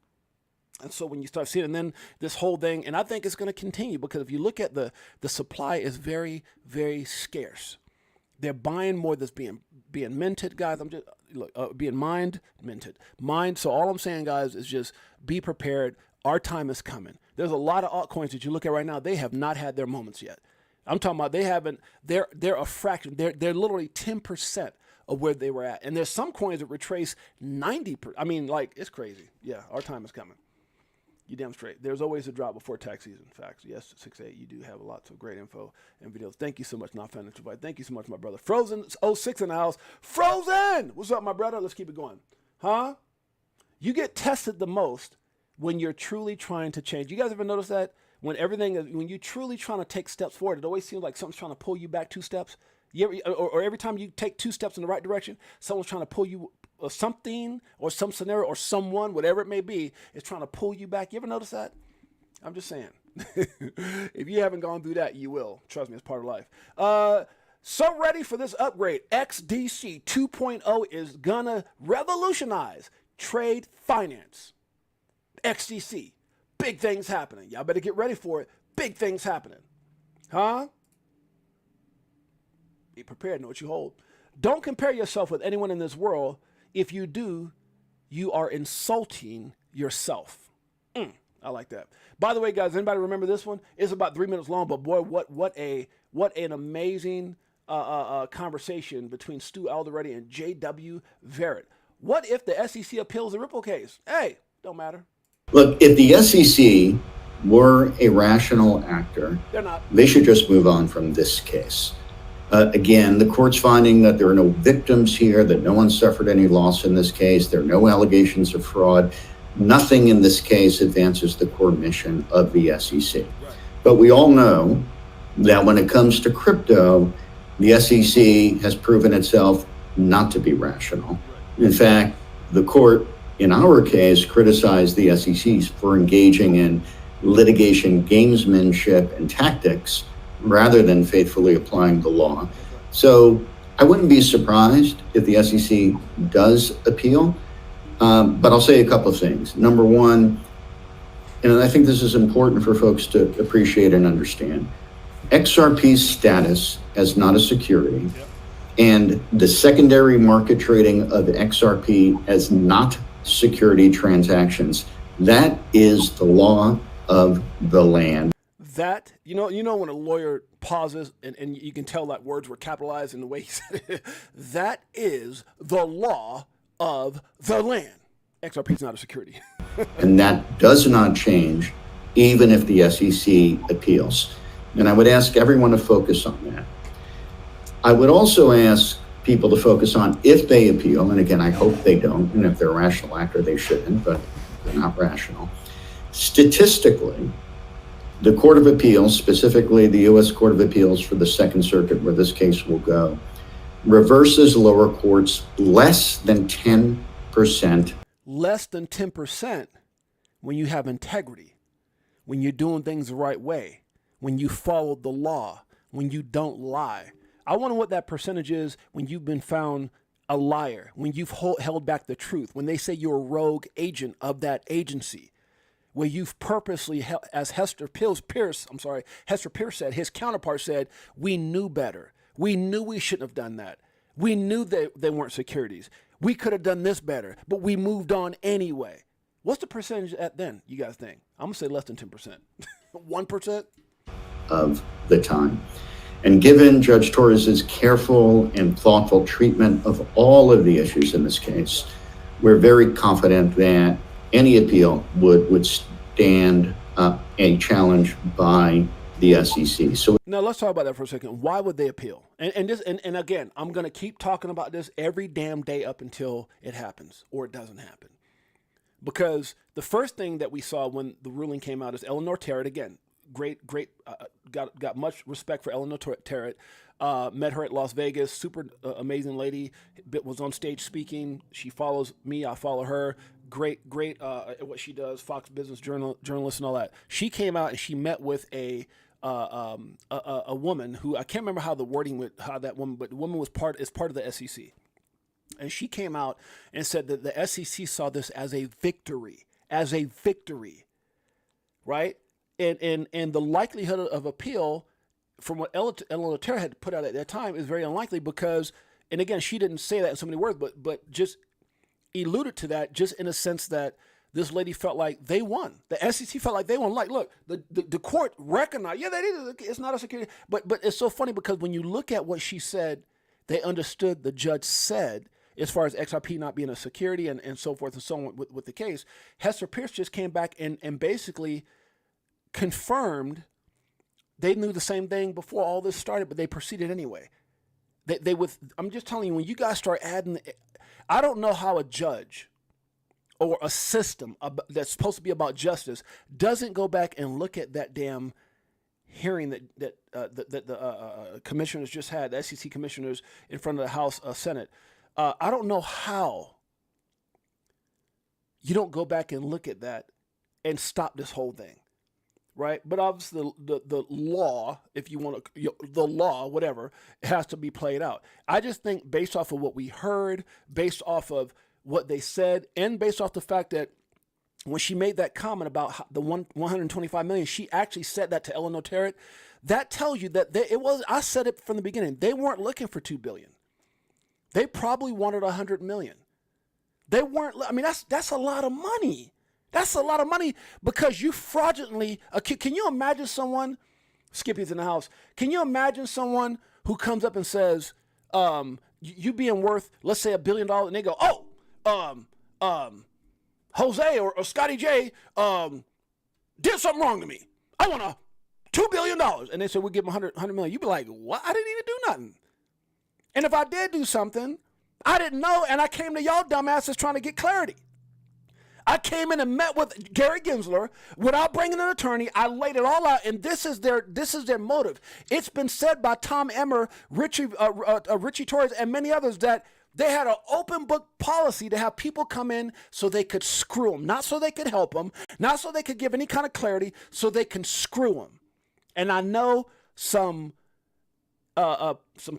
And so when you start seeing, and then this whole thing, and I think it's going to continue because if you look at the supply is very, very scarce. They're buying more that's being minted, guys. I'm just being minted. So all I'm saying, guys, is just be prepared. Our time is coming. There's a lot of altcoins that you look at right now. They have not had their moments yet. I'm talking about they haven't. They're a fraction. They're literally 10% of where they were at. And there's some coins that retrace 90%. It's crazy. Yeah, our time is coming. You damn straight. There's always a drop before tax season. Facts. Yes, 6-8. You do have lots of great info and videos. Thank you so much, Not Financial Advice. Thank you so much, my brother. Frozen06 in the house. Frozen! What's up, my brother? Let's keep it going. Huh? You get tested the most when you're truly trying to change. You guys ever notice that? When you're truly trying to take steps forward, it always seems like something's trying to pull you back 2 steps. Or every time you take 2 steps in the right direction, someone's trying to pull you, or something, or some scenario, or someone, whatever it may be, is trying to pull you back. You ever notice that? I'm just saying. If you haven't gone through that, you will. Trust me, it's part of life. So ready for this upgrade. XDC 2.0 is gonna revolutionize trade finance. XDC. Big things happening. Y'all better get ready for it. Big things happening. Huh? Be prepared, know what you hold. Don't compare yourself with anyone in this world. If you do, you are insulting yourself. I like that. By the way, guys, anybody remember this one? It's about 3 minutes long, but boy, what an amazing conversation between Stu Alderete and J.W. Verrett. What if the SEC appeals the Ripple case? Hey, don't matter. Look, if the SEC were a rational actor, they're not. They should just move on from this case. Again, the court's finding that there are no victims here, that no one suffered any loss in this case. There are no allegations of fraud. Nothing in this case advances the core mission of the SEC. Right. But we all know that when it comes to crypto, the SEC has proven itself not to be rational. Right. In fact, the court, in our case, criticized the SEC for engaging in litigation gamesmanship and tactics rather than faithfully applying the law. So I wouldn't be surprised if the SEC does appeal, but I'll say a couple of things. Number one, and I think this is important for folks to appreciate and understand, XRP's status as not a security and the secondary market trading of XRP as not security transactions, that is the law of the land. That, you know when a lawyer pauses and you can tell that words were capitalized in the way he said it, that is the law of the land. XRP is not a security. And that does not change even if the SEC appeals. And I would ask everyone to focus on that. I would also ask people to focus on if they appeal, and again, I hope they don't, and if they're a rational actor, they shouldn't, but they're not rational. Statistically, the Court of Appeals, specifically the U.S. Court of Appeals for the Second Circuit, where this case will go, reverses lower courts less than 10%. Less than 10% when you have integrity, when you're doing things the right way, when you follow the law, when you don't lie. I wonder what that percentage is when you've been found a liar, when you've held back the truth, when they say you're a rogue agent of that agency, where you've purposely, as Hester Pierce said, his counterpart said, we knew better. We knew we shouldn't have done that. We knew they weren't securities. We could have done this better, but we moved on anyway. What's the percentage at then, you guys think? I'm going to say less than 10%. 1%? Of the time. And given Judge Torres's careful and thoughtful treatment of all of the issues in this case, we're very confident that any appeal would stand a challenge by the SEC. So now let's talk about that for a second. Why would they appeal? And again, I'm going to keep talking about this every damn day up until it happens or it doesn't happen. Because the first thing that we saw when the ruling came out is Eleanor Terrett, again, great, got much respect for Eleanor Terrett. Met her at Las Vegas, super amazing lady, was on stage speaking. She follows me, I follow her. Great at what she does, Fox Business journalist and all that. She came out and she met with a woman who, I can't remember how the wording how that woman, but the woman was part of the SEC. And she came out and said that the SEC saw this as a victory, right? And the likelihood of appeal from what Eleanor Terrett had put out at that time is very unlikely because, and again, she didn't say that in so many words, but just alluded to that just in a sense that this lady felt like they won. The SEC felt like they won. Like, look, the court recognized, yeah, that is, it's not a security. But it's so funny because when you look at what she said, they understood the judge said, as far as XRP not being a security and so forth and so on with the case. Hester Pierce just came back and basically confirmed they knew the same thing before all this started, but they proceeded anyway. I'm just telling you, when you guys start adding, I don't know how a judge or a system that's supposed to be about justice doesn't go back and look at that damn hearing that the commissioners just had, the SEC commissioners in front of the House Senate. I don't know how you don't go back and look at that and stop this whole thing, right? But obviously the law, if you want to, the law, whatever, it has to be played out. I just think based off of what we heard, based off of what they said, and based off the fact that when she made that comment about the 125 million, she actually said that to Eleanor Terrett. That tells you that I said it from the beginning. They weren't looking for $2 billion. They probably wanted 100 million. They weren't, I mean, that's a lot of money. That's a lot of money because you fraudulently, can you imagine someone, Skippy's in the house, can you imagine someone who comes up and says, you being worth, let's say $1 billion, and they go, Jose or Scotty J did something wrong to me. I want $2 billion. And they said, we'll give him 100 million. You'd be like, what? I didn't even do nothing. And if I did do something, I didn't know, and I came to y'all dumbasses trying to get clarity. I came in and met with Gary Gensler without bringing an attorney. I laid it all out, and this is their motive. It's been said by Tom Emmer, Richie Torres, and many others that they had an open book policy to have people come in so they could screw them, not so they could help them, not so they could give any kind of clarity, so they can screw them. And I know some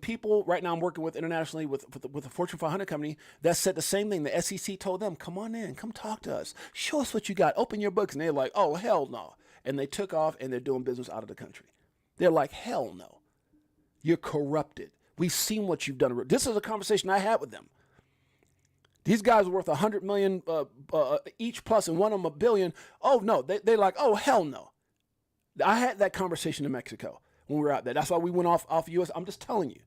people right now I'm working with internationally with a Fortune 500 company that said the same thing. The SEC told them, come on in, come talk to us. Show us what you got. Open your books. And they're like, oh, hell no. And they took off and they're doing business out of the country. They're like, hell no. You're corrupted. We've seen what you've done. This is a conversation I had with them. These guys are worth 100 million each plus and one of them $1 billion. Oh, no. They're like, oh, hell no. I had that conversation in Mexico when we were out there. That's why we went off US. I'm just telling you,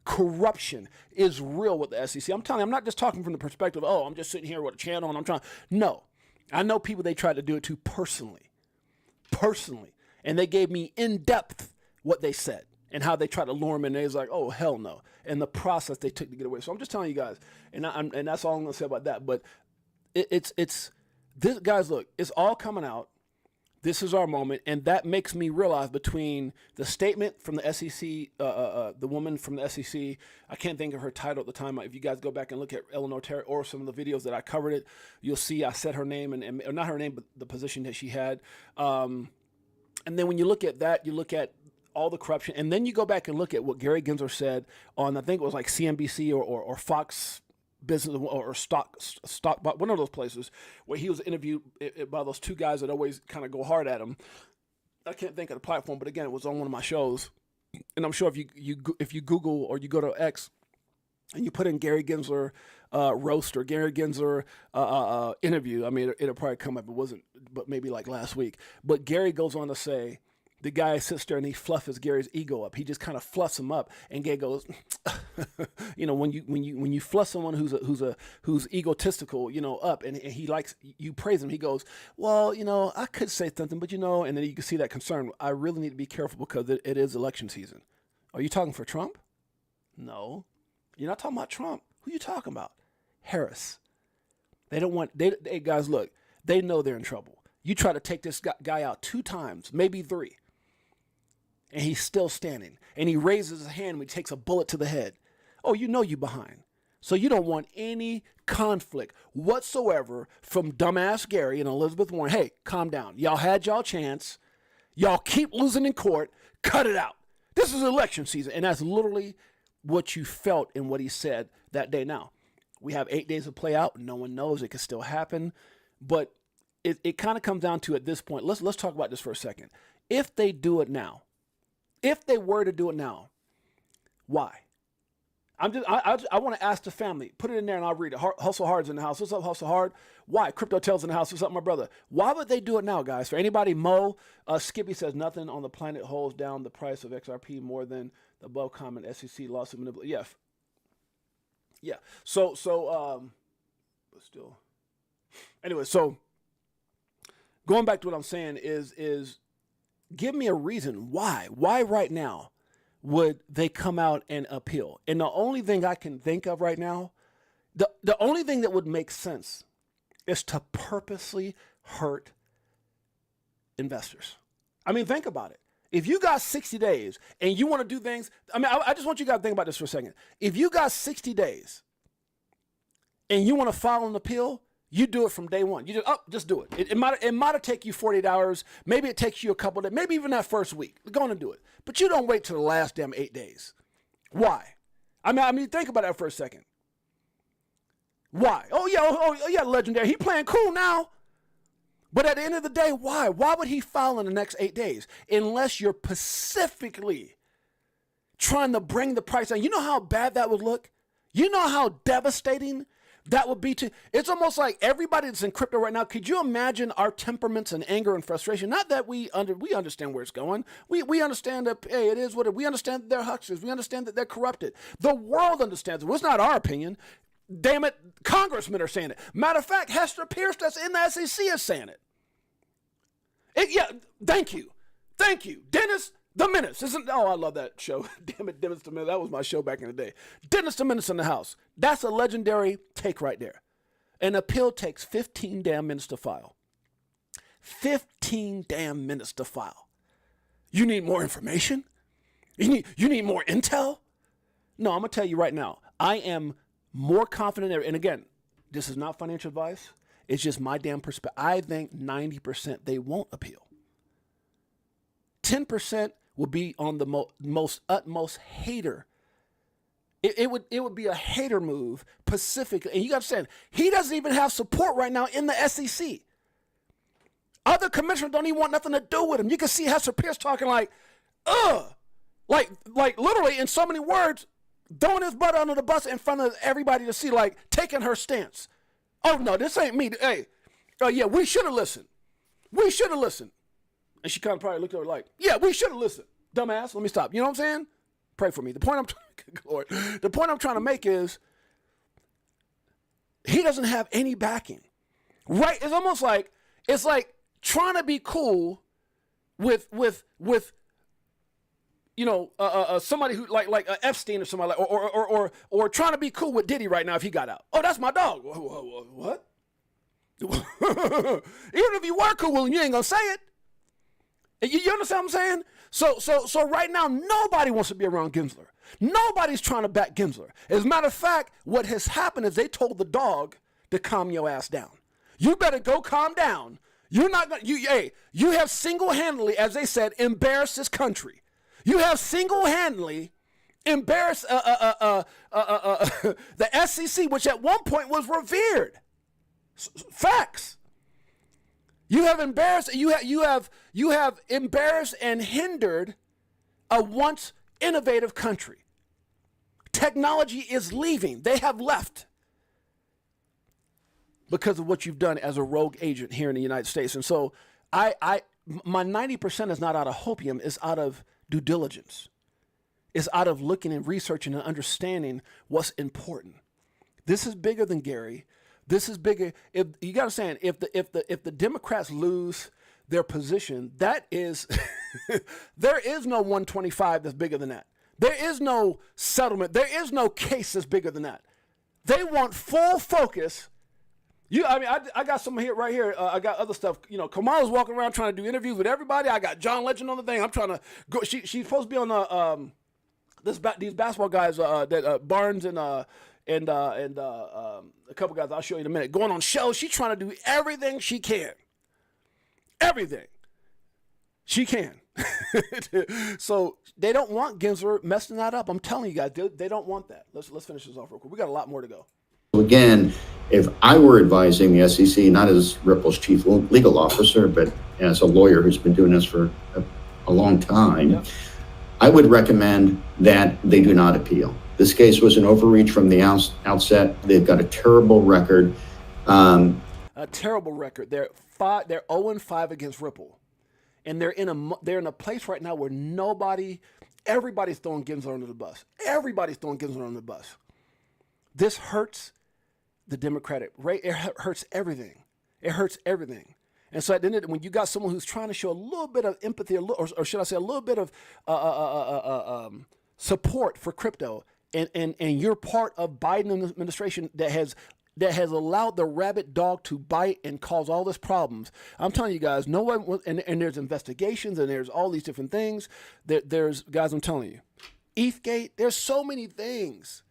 corruption is real with the SEC. I'm telling you, I'm not just talking from the perspective, oh, I'm just sitting here with a channel and I'm trying. No, I know people they tried to do it to personally. And they gave me in depth what they said and how they tried to lure them in. They was like, oh, hell no. And the process they took to get away. So I'm just telling you guys, and that's all I'm going to say about that. But it's this, guys, look, it's all coming out. This is our moment, and that makes me realize between the statement from the SEC, the woman from the SEC, I can't think of her title at the time. If you guys go back and look at Eleanor Terrett or some of the videos that I covered it, you'll see I said her name, and not her name, but the position that she had. And then when you look at that, you look at all the corruption, and then you go back and look at what Gary Gensler said on, I think it was like CNBC or Fox Business or stock one of those places where he was interviewed by those two guys that always kind of go hard at him. I can't think of the platform, but again, it was on one of my shows. And I'm sure if you Google or you go to X and you put in Gary Gensler roast or Gary Gensler interview, I mean, it'll probably come up. It wasn't, but maybe like last week. But Gary goes on to say, the guy sits there and he fluffs Gary's ego up. He just kind of fluffs him up, and Gary goes, you know, when you fluff someone who's egotistical, you know, up, and he likes, you praise him. He goes, well, you know, I could say something, but you know, and then you can see that concern. I really need to be careful because it is election season. Are you talking for Trump? No, you're not talking about Trump. Who are you talking about? Harris. They don't want, they guys, look, they know they're in trouble. You try to take this guy out 2 times, maybe 3, and he's still standing. And he raises his hand when he takes a bullet to the head. Oh, you know you behind. So you don't want any conflict whatsoever from dumbass Gary and Elizabeth Warren. Hey, calm down. Y'all had y'all chance. Y'all keep losing in court. Cut it out. This is election season. And that's literally what you felt in what he said that day. Now, we have 8 days to play out. No one knows. It could still happen. But it kind of comes down to, at this point, let's talk about this for a second. If they do it now, if they were to do it now, why? I want to ask the family. Put it in there and I'll read it. Hustle Hard's in the house. What's up, Hustle Hard? Why? Crypto Tails in the house. What's up, my brother? Why would they do it now, guys? For anybody, Mo, Skippy says nothing on the planet holds down the price of XRP more than the above comment SEC lawsuit manipulation. Yeah. Yeah. So, but still. Anyway, so going back to what I'm saying is give me a reason why. Why right now would they come out and appeal? And the only thing I can think of right now, the only thing that would make sense is to purposely hurt investors. I mean, think about it. If you got 60 days and you want to do things, I mean, I just want you guys to think about this for a second. If you got 60 days and you want to file an appeal, you do it from day one. You just do it. It might have taken you 48 hours. Maybe it takes you a couple of days. Maybe even that first week. Go on and do it. But you don't wait till the last damn 8 days. Why? I mean, think about that for a second. Why? Oh yeah, legendary. He playing cool now. But at the end of the day, why? Why would he file in the next 8 days? Unless you're specifically trying to bring the price down. You know how bad that would look? You know how devastating that would be to, it's almost like everybody that's in crypto right now. Could you imagine our temperaments and anger and frustration? Not that we understand where it's going. We understand that, hey, it is what it, we understand that they're hucksters. We understand that they're corrupted. The world understands it. Well, it's not our opinion. Damn it, congressmen are saying it. Matter of fact, Hester Pierce that's in the SEC is saying it. Yeah, thank you. Dennis the Menace. I love that show. Damn it, Dennis the Menace. That was my show back in the day. Dennis the Menace in the house. That's a legendary take right there. An appeal takes 15 damn minutes to file. 15 damn minutes to file. You need more information? You need more intel? No, I'm going to tell you right now. I am more confident. And again, this is not financial advice. It's just my damn perspective. I think 90% they won't appeal. 10% will be on the utmost hater. It would be a hater move specifically. And you got to understand, he doesn't even have support right now in the SEC. Other commissioners don't even want nothing to do with him. You can see Hester Pierce talking like literally in so many words, throwing his butt under the bus in front of everybody to see, like taking her stance. Oh no, this ain't me. Hey, yeah, we should have listened. And she kind of probably looked at her like, yeah, we should have listened. Dumbass, let me stop. You know what I'm saying? Pray for me. The point I'm trying to make is he doesn't have any backing. Right? It's almost like, it's like trying to be cool with you know, somebody who like Epstein or somebody like, or trying to be cool with Diddy right now if he got out. Oh, that's my dog. What? Even if you were cool with him, you ain't gonna say it. You understand what I'm saying? So right now, nobody wants to be around Gensler. Nobody's trying to back Gensler. As a matter of fact, what has happened is they told the dog to calm your ass down. You better go calm down. You're not gonna. You have single-handedly, as they said, embarrassed this country. You have single-handedly embarrassed the SEC, which at one point was revered. Facts. You have embarrassed. You have embarrassed and hindered a once innovative country. Technology is leaving. They have left because of what you've done as a rogue agent here in the United States. And so my 90% is not out of hopium, it's out of due diligence. It's out of looking and researching and understanding what's important. This is bigger than Gary. This is bigger. If you got to understand, if the Democrats lose their position, that is there is no 125 that's bigger than that. There is no settlement. There is no case that's bigger than that. They want full focus. I got some here right here. I got other stuff. Kamala's walking around trying to do interviews with everybody. I got John Legend on the thing. I'm trying to go. She's supposed to be on the these basketball guys that Barnes and a couple guys I'll show you in a minute going on shows. She's trying to do everything she can. Everything she can. So they don't want Gensler messing that up. I'm telling you guys, they don't want that. Let's finish this off real quick. We got a lot more to go. Again, if I were advising the SEC, not as Ripple's chief legal officer, but as a lawyer who's been doing this for a long time, yeah, I would recommend that they do not appeal. This case was an overreach from the outset. They've got a terrible record. A terrible record. They're 0-5 against Ripple, and they're in a place right now where everybody's throwing Gensler under the bus. Everybody's throwing Gensler under the bus. This hurts the Democratic right? It hurts everything. It hurts everything. And so at the end of it, when you got someone who's trying to show a little bit of empathy, or should I say a little bit of support for crypto, and you're part of Biden administration that has allowed the rabid dog to bite and cause all these problems. I'm telling you guys, no one, and there's investigations and there's all these different things. There's guys, I'm telling you, ETHgate, there's so many things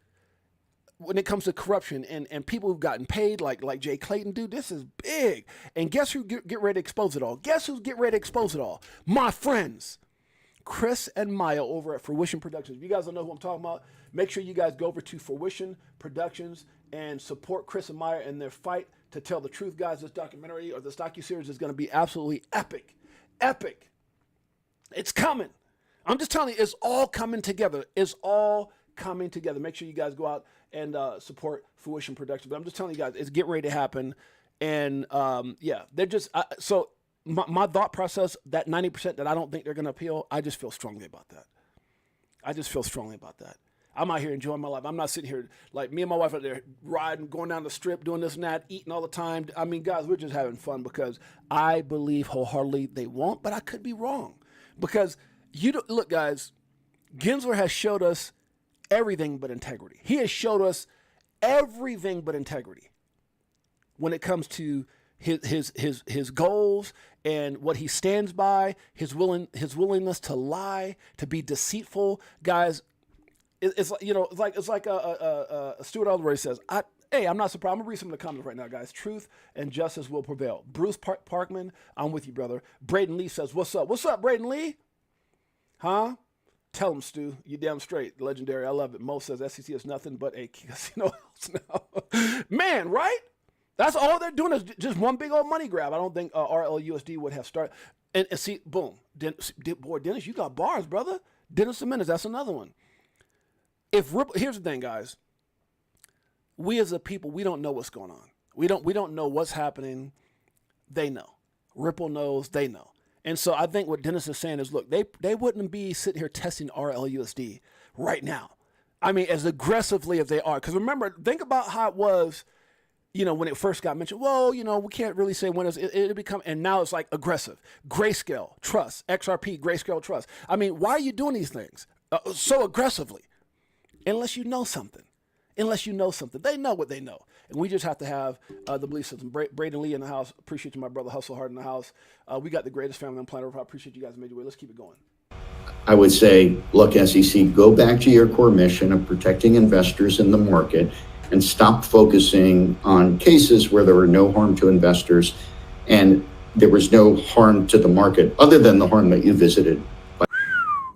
when it comes to corruption and people who've gotten paid, like Jay Clayton, dude, this is big. And guess who get ready to expose it all? Guess who's getting ready to expose it all? My friends, Chris and Maya over at Fruition Productions. If you guys don't know who I'm talking about, make sure you guys go over to Fruition Productions and support Chris and Maya in their fight to tell the truth, guys. This documentary or this docuseries is going to be absolutely epic. Epic. It's coming. I'm just telling you, it's all coming together. It's all coming together. Make sure you guys go out and support Fruition Productions. But I'm just telling you guys, it's getting ready to happen. And yeah, they're just so my thought process, that 90% that I don't think they're going to appeal, I just feel strongly about that. I'm out here enjoying my life. I'm not sitting here like me and my wife are there riding, going down the strip, doing this and that, eating all the time. I mean, guys, we're just having fun because I believe wholeheartedly they won't, but I could be wrong. Because look, guys, Gensler has showed us everything but integrity. He has showed us everything but integrity when it comes to his goals and what he stands by, his willingness to lie, to be deceitful. Guys, it's like Stuart Albury says, I'm not surprised. I'm gonna read some of the comments right now, guys. Truth and justice will prevail. Bruce Parkman, I'm with you, brother. Braden Lee says, what's up? What's up, Braden Lee? Huh? Tell him, Stu. You damn straight. Legendary. I love it. Mo says SEC is nothing but a casino house now. Man, right? That's all they're doing is just one big old money grab. I don't think RLUSD would have started. And see, boom. Boy, Dennis, you got bars, brother. Dennis Jimenez, that's another one. Here's the thing, guys. We as a people, we don't know what's going on. We don't know what's happening. They know. Ripple knows. They know. And so I think what Dennis is saying is, look, they wouldn't be sitting here testing RLUSD right now. I mean, as aggressively as they are. Because remember, think about how it was, when it first got mentioned. Well, we can't really say when it'll become, and now it's like aggressive. Grayscale, Trust, XRP, Grayscale, Trust. I mean, why are you doing these things so aggressively? Unless you know something. They know what they know. And we just have to have the belief system. Braden Lee in the house. Appreciate you, my brother. Hustle Hard in the house. We got the greatest family on planet Earth. I appreciate you guys made your way. Let's keep it going. I would say, look, SEC, go back to your core mission of protecting investors in the market and stop focusing on cases where there were no harm to investors and there was no harm to the market other than the harm that you visited.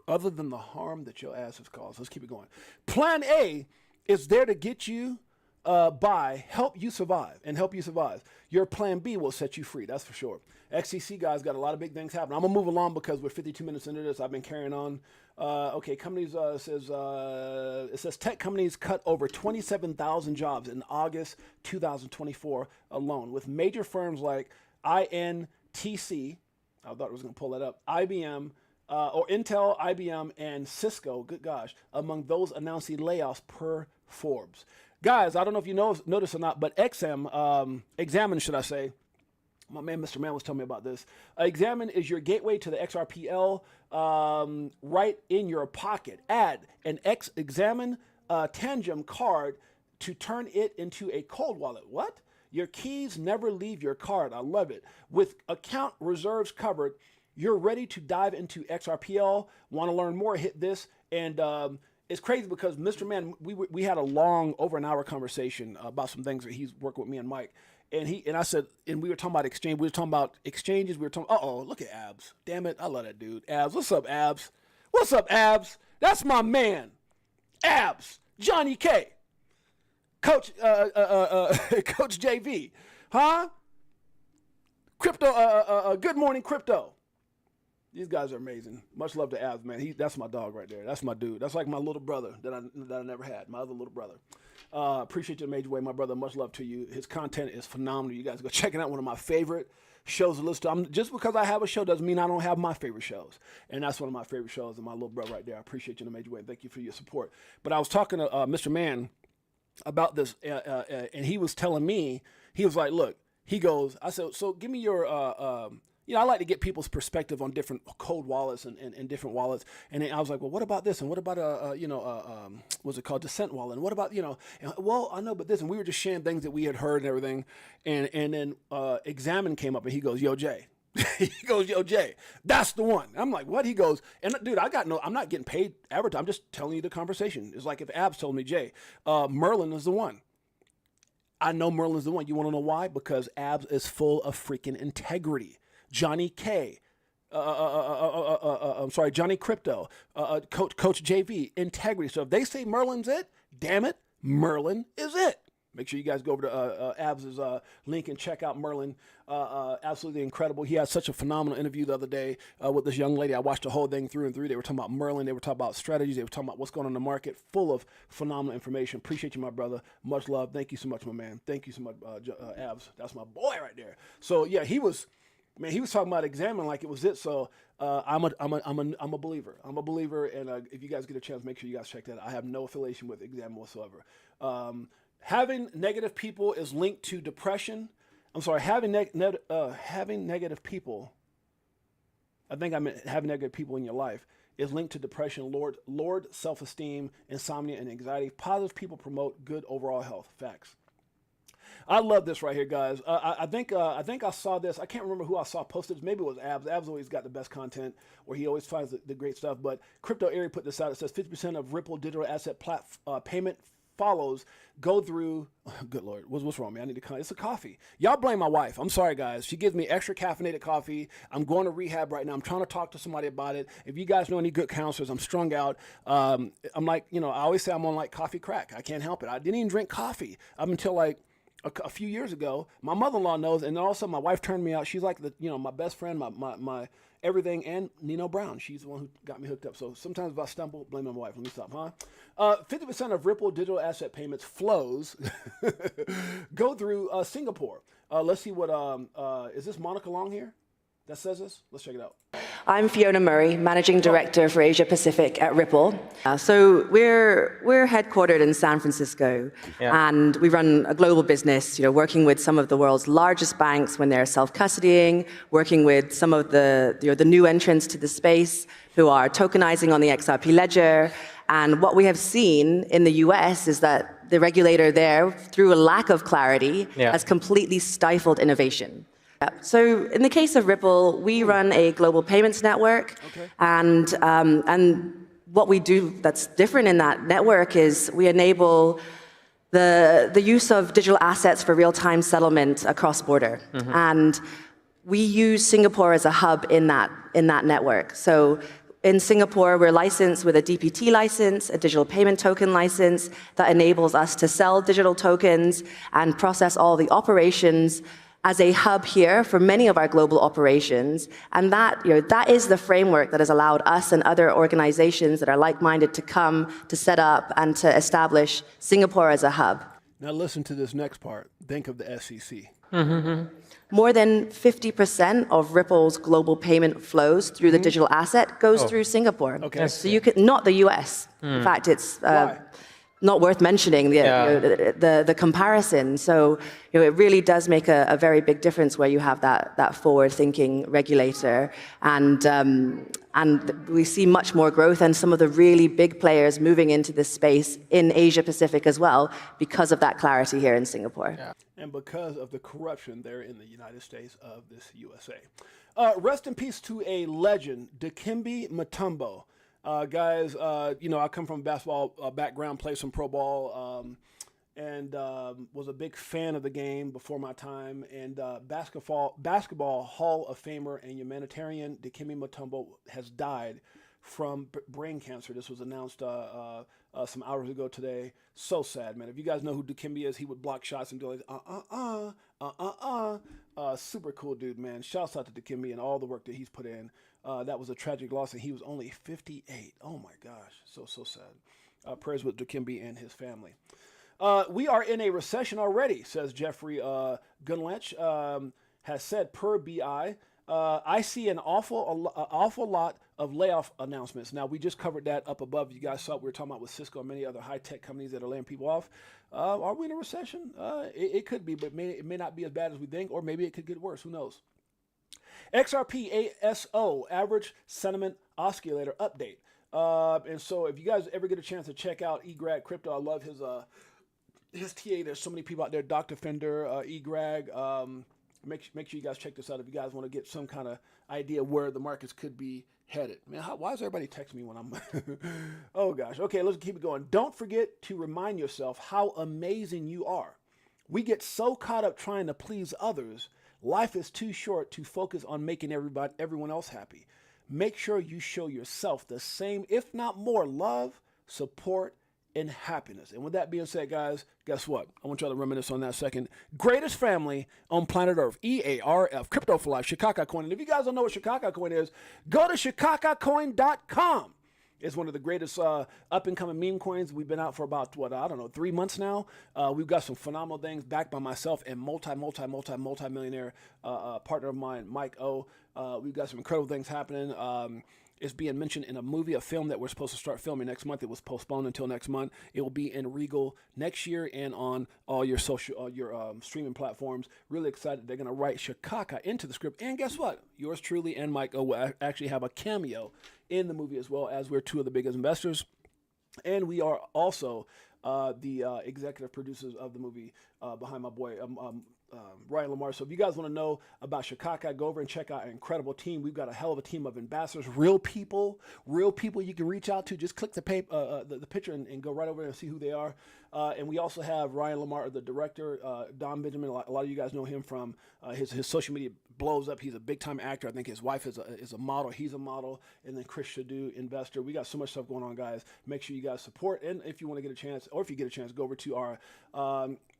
Other than the harm that your ass has caused. Let's keep it going. Plan A is there to get you buy help you survive and help you survive. Your plan B will set you free. That's for sure. XCC guys got a lot of big things happening. I'm gonna move along because we're 52 minutes into this. I've been carrying on. Okay, companies it says tech companies cut over 27,000 jobs in August 2024 alone, with major firms like INTC. I thought I was gonna pull that up. IBM. Or Intel, IBM, and Cisco, good gosh, among those announcing layoffs per Forbes. Guys, I don't know if you notice or not, but Examine, should I say, my man Mr. Man was telling me about this. Examine is your gateway to the XRPL right in your pocket. Add an Examine Tangem card to turn it into a cold wallet. What? Your keys never leave your card. I love it. With account reserves covered, you're ready to dive into XRPL. Want to learn more? Hit this. And it's crazy because Mr. Man, we had a long, over an hour conversation about some things that he's working with me and Mike. And I said, and we were talking about exchange. We were talking about exchanges. We were talking, look at Abs. Damn it. I love that dude. Abs. What's up, Abs? What's up, Abs? That's my man. Abs. Johnny K. Coach JV. Huh? Crypto, good morning, crypto. These guys are amazing. Much love to Abs, man. That's my dog right there. That's my dude. That's like my little brother that I never had. My other little brother. Appreciate you in a major way, my brother. Much love to you. His content is phenomenal. You guys go check it out. One of my favorite shows to listen to. Just because I have a show doesn't mean I don't have my favorite shows. And that's one of my favorite shows, and my little brother right there. I appreciate you in a major way. Thank you for your support. But I was talking to Mr. Man about this, and he was telling me, he was like, look, he goes, I said, so give me your, I like to get people's perspective on different cold wallets and different wallets. And then I was like, well, what about this? And what about, what's it called? Descent wallet. And what about, well, I know, but this, and we were just sharing things that we had heard and everything. And then Examine came up and he goes, yo, Jay. He goes, yo, Jay, that's the one. I'm like, what? He goes, and dude, I'm not getting paid advertising. I'm just telling you the conversation. It's like if Abs told me, Jay, Merlin is the one. I know Merlin's the one. You want to know why? Because Abs is full of freaking integrity. Johnny K, Johnny Crypto, Coach JV, integrity. So if they say Merlin's it, damn it, Merlin is it. Make sure you guys go over to Abs' link and check out Merlin. Absolutely incredible. He had such a phenomenal interview the other day with this young lady. I watched the whole thing through and through. They were talking about Merlin. They were talking about strategies. They were talking about what's going on in the market. Full of phenomenal information. Appreciate you, my brother. Much love. Thank you so much, my man. Thank you so much, Abs. That's my boy right there. So yeah, he was talking about Examine like it was it. So I'm a believer. I'm a believer, and if you guys get a chance, make sure you guys check that out. I have no affiliation with Examine whatsoever. Having negative people is linked to depression. I'm sorry, having negative people. I think I meant having negative people in your life is linked to depression, lowered self-esteem, insomnia, and anxiety. Positive people promote good overall health. Facts. I love this right here, guys. I think I saw this. I can't remember who I saw post this. Maybe it was Abs. Abs always got the best content, or he always finds the great stuff. But Crypto Airy put this out. It says 50% of Ripple digital asset payment follows go through. Good Lord, what's wrong, man? I need to. It's a coffee. Y'all blame my wife. I'm sorry, guys. She gives me extra caffeinated coffee. I'm going to rehab right now. I'm trying to talk to somebody about it. If you guys know any good counselors, I'm strung out. I'm like, I always say I'm on like coffee crack. I can't help it. I didn't even drink coffee up until like a few years ago. My mother-in-law knows, and then also my wife turned me out. She's like my best friend, my everything, and Nino Brown. She's the one who got me hooked up. So sometimes if I stumble, blame my wife. Let me stop, huh? 50% of Ripple digital asset payments flows go through Singapore. Let's see what, is this Monica Long here that says this? Let's check it out. I'm Fiona Murray, Managing Director for Asia Pacific at Ripple. So we're headquartered in San Francisco, and we run a global business, working with some of the world's largest banks when they're self-custodying, working with some of the new entrants to the space who are tokenizing on the XRP ledger. And what we have seen in the US is that the regulator there, through a lack of clarity, has completely stifled innovation. So in the case of Ripple, we run a global payments network, and what we do that's different in that network is we enable the use of digital assets for real-time settlement across border, and we use Singapore as a hub in that network. So In Singapore, we're licensed with a DPT license, a digital payment token license that enables us to sell digital tokens and process all the operations as a hub here for many of our global operations. And that is the framework that has allowed us and other organizations that are like-minded to come, to set up, and to establish Singapore as a hub. Now listen to this next part. Think of the SEC. More than 50% of Ripple's global payment flows through the digital asset goes through Singapore. Okay. So you can, not the US. In fact, it's not worth mentioning the comparison. So it really does make a very big difference where you have that forward-thinking regulator, and we see much more growth and some of the really big players moving into this space in Asia Pacific as well because of that clarity here in Singapore. Yeah. And because of the corruption there in the United States of this USA. Rest in peace to a legend, Dikembe Mutombo. Guys, I come from a basketball background, played some pro ball, and was a big fan of the game before my time. And basketball Hall of Famer and humanitarian Dikembe Mutombo has died from brain cancer. This was announced some hours ago today. So sad, man. If you guys know who Dikembe is, he would block shots and do like, super cool dude, man. Shouts out to Dikembe and all the work that he's put in. That was a tragic loss, and he was only 58. Oh, my gosh. So sad. Prayers with Dikembe and his family. We are in a recession already, says Jeffrey Gunlech, has said per BI. I see an awful lot of layoff announcements. Now, we just covered that up above. You guys saw what we were talking about with Cisco and many other high-tech companies that are laying people off. Are we in a recession? It could be, but it may not be as bad as we think, or maybe it could get worse. Who knows? XRP ASO, Average Sentiment Oscillator Update. And so if you guys ever get a chance to check out eGrag Crypto, I love his TA. There's so many people out there, Dr. Fender, eGrag. Make sure you guys check this out if you guys want to get some kind of idea where the markets could be headed. Man, why is everybody texting me when I'm... Oh, gosh. Okay, let's keep it going. Don't forget to remind yourself how amazing you are. We get so caught up trying to please others. Life is too short to focus on making everyone else happy. Make sure you show yourself the same, if not more, love, support, and happiness. And with that being said, guys, guess what? I want y'all to reminisce on that second. Greatest family on planet Earth, EARF, Crypto for Life, Chicago Coin. And if you guys don't know what Chicago Coin is, go to chicagocoin.com. It's one of the greatest up-and-coming meme coins. We've been out for about, 3 months now. We've got some phenomenal things backed by myself and multi-millionaire partner of mine, Mike O. We've got some incredible things happening. It's being mentioned in a movie, a film that we're supposed to start filming next month. It was postponed until next month. It will be in Regal next year and on all your streaming platforms. Really excited. They're going to write Chicago into the script. And guess what? Yours truly and Mike O will actually have a cameo in the movie as well, as we're two of the biggest investors. And we are also the executive producers of the movie behind my boy Ryan Lamar. So if you guys want to know about Chicago, go over and check out our incredible team. We've got a hell of a team of ambassadors, real people you can reach out to. Just click the picture and go right over there and see who they are. And we also have Ryan Lamar, the director, Don Benjamin. A lot of you guys know him from his social media blows up. He's a big-time actor. I think his wife is a model. He's a model. And then Chris Shadu, investor. We got so much stuff going on, guys. Make sure you guys support. And if you want to get a chance, or if you get a chance, go over to our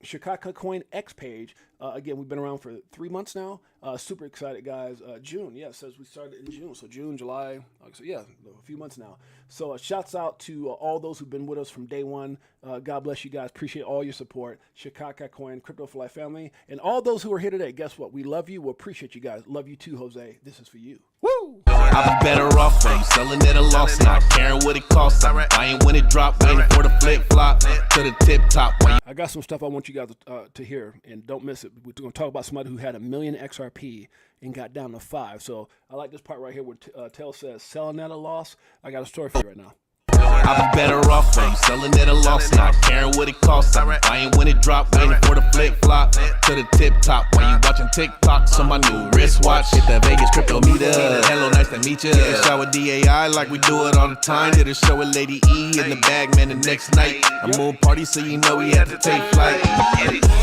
Chicago Coin X page. Again, we've been around for 3 months now. Super excited, guys. June, it says we started in June. So June, July, August, a few months now. So shouts out to all those who've been with us from day one. God bless you guys. Appreciate all your support. Chicago Coin, Crypto for Life family. And all those who are here today, guess what? We love you. We appreciate you guys. Love you too, Jose. This is for you. Woo! I'll be better off from selling at a loss, not caring what it costs. Buying when it drop, waiting for the flip flop to the tip top. I got some stuff I want you guys to hear, and don't miss it. We're going to talk about somebody who had 1 million XRP and got down to 5. So I like this part right here where Tell says, selling at a loss. I got a story for you right now. I'll be better off from selling at a loss, not caring what it costs. Buying when it drop, waiting for the flip flop to the tip top. While you watching TikToks on my new wristwatch, hit the Vegas crypto meter. Hello, nice to meet you. Shout with DAI like we do it all the time. Did a show with Lady E in the bag, man, the next night. A moon party, so you know we had to take flight.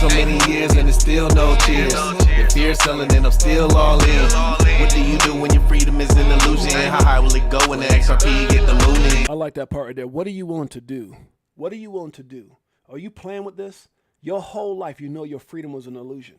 So many years and it's still no tears. The fear selling and I'm still all in. With What do you do when your freedom is an illusion? How high will it go when the XRP get the mooning? I like that part right there. What are you willing to do? What are you willing to do? Are you playing with this? Your whole life, you know your freedom was an illusion.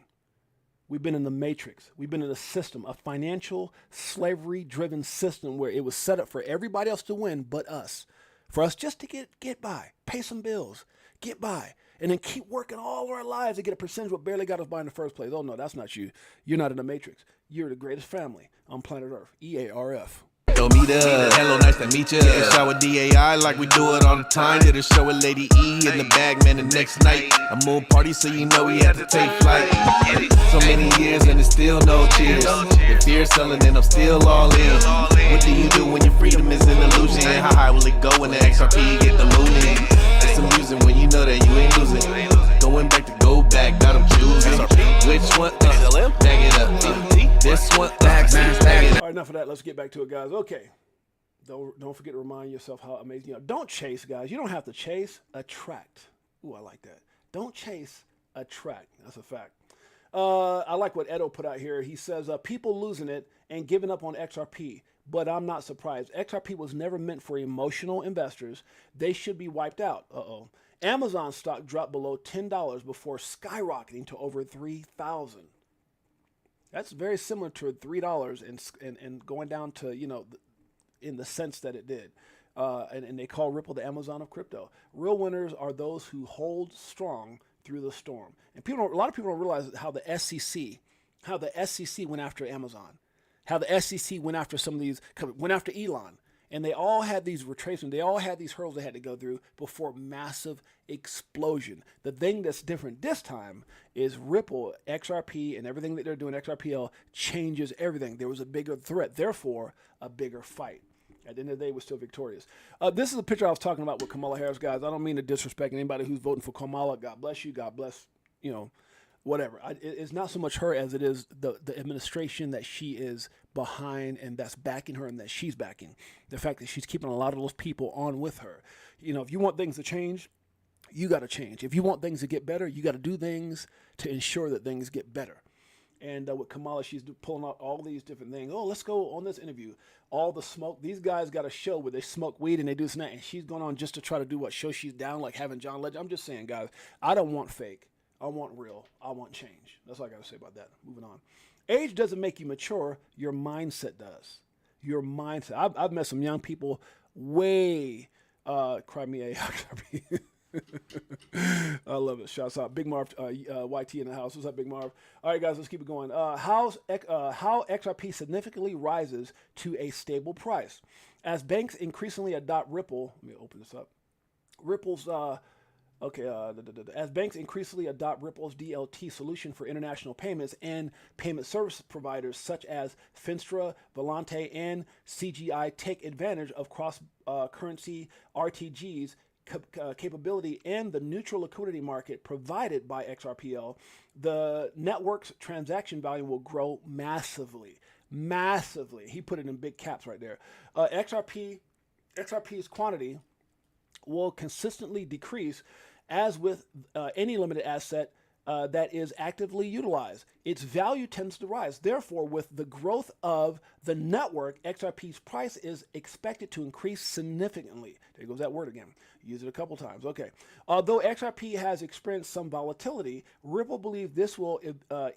We've been in the matrix. We've been in a system, a financial slavery-driven system where it was set up for everybody else to win but us. For us just to get by, pay some bills, get by, and then keep working all our lives to get a percentage of what barely got us by in the first place. Oh, no, that's not you. You're not in the matrix. You're the greatest family on planet Earth. EARF. Yo, meet up. Hello, nice to meet ya. Yeah. Shower DAI like we do it all the time. Did a show with Lady E in the bag, man, the next night. A moon party, so you know we had to take flight. So many years and there's still no cheers. The fear selling and I'm still all in. What do you do when your freedom is an illusion? How high will it go when the XRP get the mooning? It's amusing when you know that you ain't losing. Going back to go back, got them choosing. Which one? Bag it up. This one, bag it up. All right, enough of that. Let's get back to it, guys. Okay. Don't forget to remind yourself how amazing you are. Don't chase, guys. You don't have to chase. Attract. Ooh, I like that. Don't chase. Attract. That's a fact. I like what Edo put out here. He says, people losing it and giving up on XRP. But I'm not surprised. XRP was never meant for emotional investors. They should be wiped out. Uh-oh. Amazon stock dropped below $10 before skyrocketing to over $3,000. That's very similar to $3 and going down to, you know, in the sense that it did. And they call Ripple the Amazon of crypto. Real winners are those who hold strong through the storm. And a lot of people don't realize how the SEC went after Amazon, how the SEC went after went after Elon. And they all had these retracements. They all had these hurdles they had to go through before massive explosion. The thing that's different this time is Ripple, XRP, and everything that they're doing, XRPL, changes everything. There was a bigger threat, therefore a bigger fight. At the end of the day, we're still victorious. This is a picture I was talking about with Kamala Harris, guys. I don't mean to disrespect anybody who's voting for Kamala. God bless you. God bless, you know, whatever. It's not so much her as it is the administration that she is behind and that's backing her and that she's backing. The fact that she's keeping a lot of those people on with her. You know, if you want things to change, you got to change. If you want things to get better, you got to do things to ensure that things get better. And with Kamala, she's pulling out all these different things. Oh, let's go on this interview. All the smoke. These guys got a show where they smoke weed and they do this and that. And she's going on just to try to do what? Show she's down, like having John Legend. I'm just saying, guys, I don't want fake. I want real. I want change. That's all I got to say about that. Moving on. Age doesn't make you mature. Your mindset does. Your mindset. I've met some young people way, cry me a I love it. Shouts out. Big Marv, YT in the house. What's up, Big Marv? All right, guys, let's keep it going. How XRP significantly rises to a stable price. As banks increasingly adopt Ripple, let me open this up. Ripple's, as banks increasingly adopt Ripple's DLT solution for international payments and payment service providers such as Finstra, Volante, and CGI take advantage of cross-currency RTGs capability and the neutral liquidity market provided by XRPL, the network's transaction volume will grow massively. Massively. He put it in big caps right there. XRP's quantity will consistently decrease as with any limited asset that is actively utilized. Its value tends to rise. Therefore, with the growth of the network, XRP's price is expected to increase significantly. There goes that word again. Use it a couple times. Okay. Although XRP has experienced some volatility, Ripple believes this will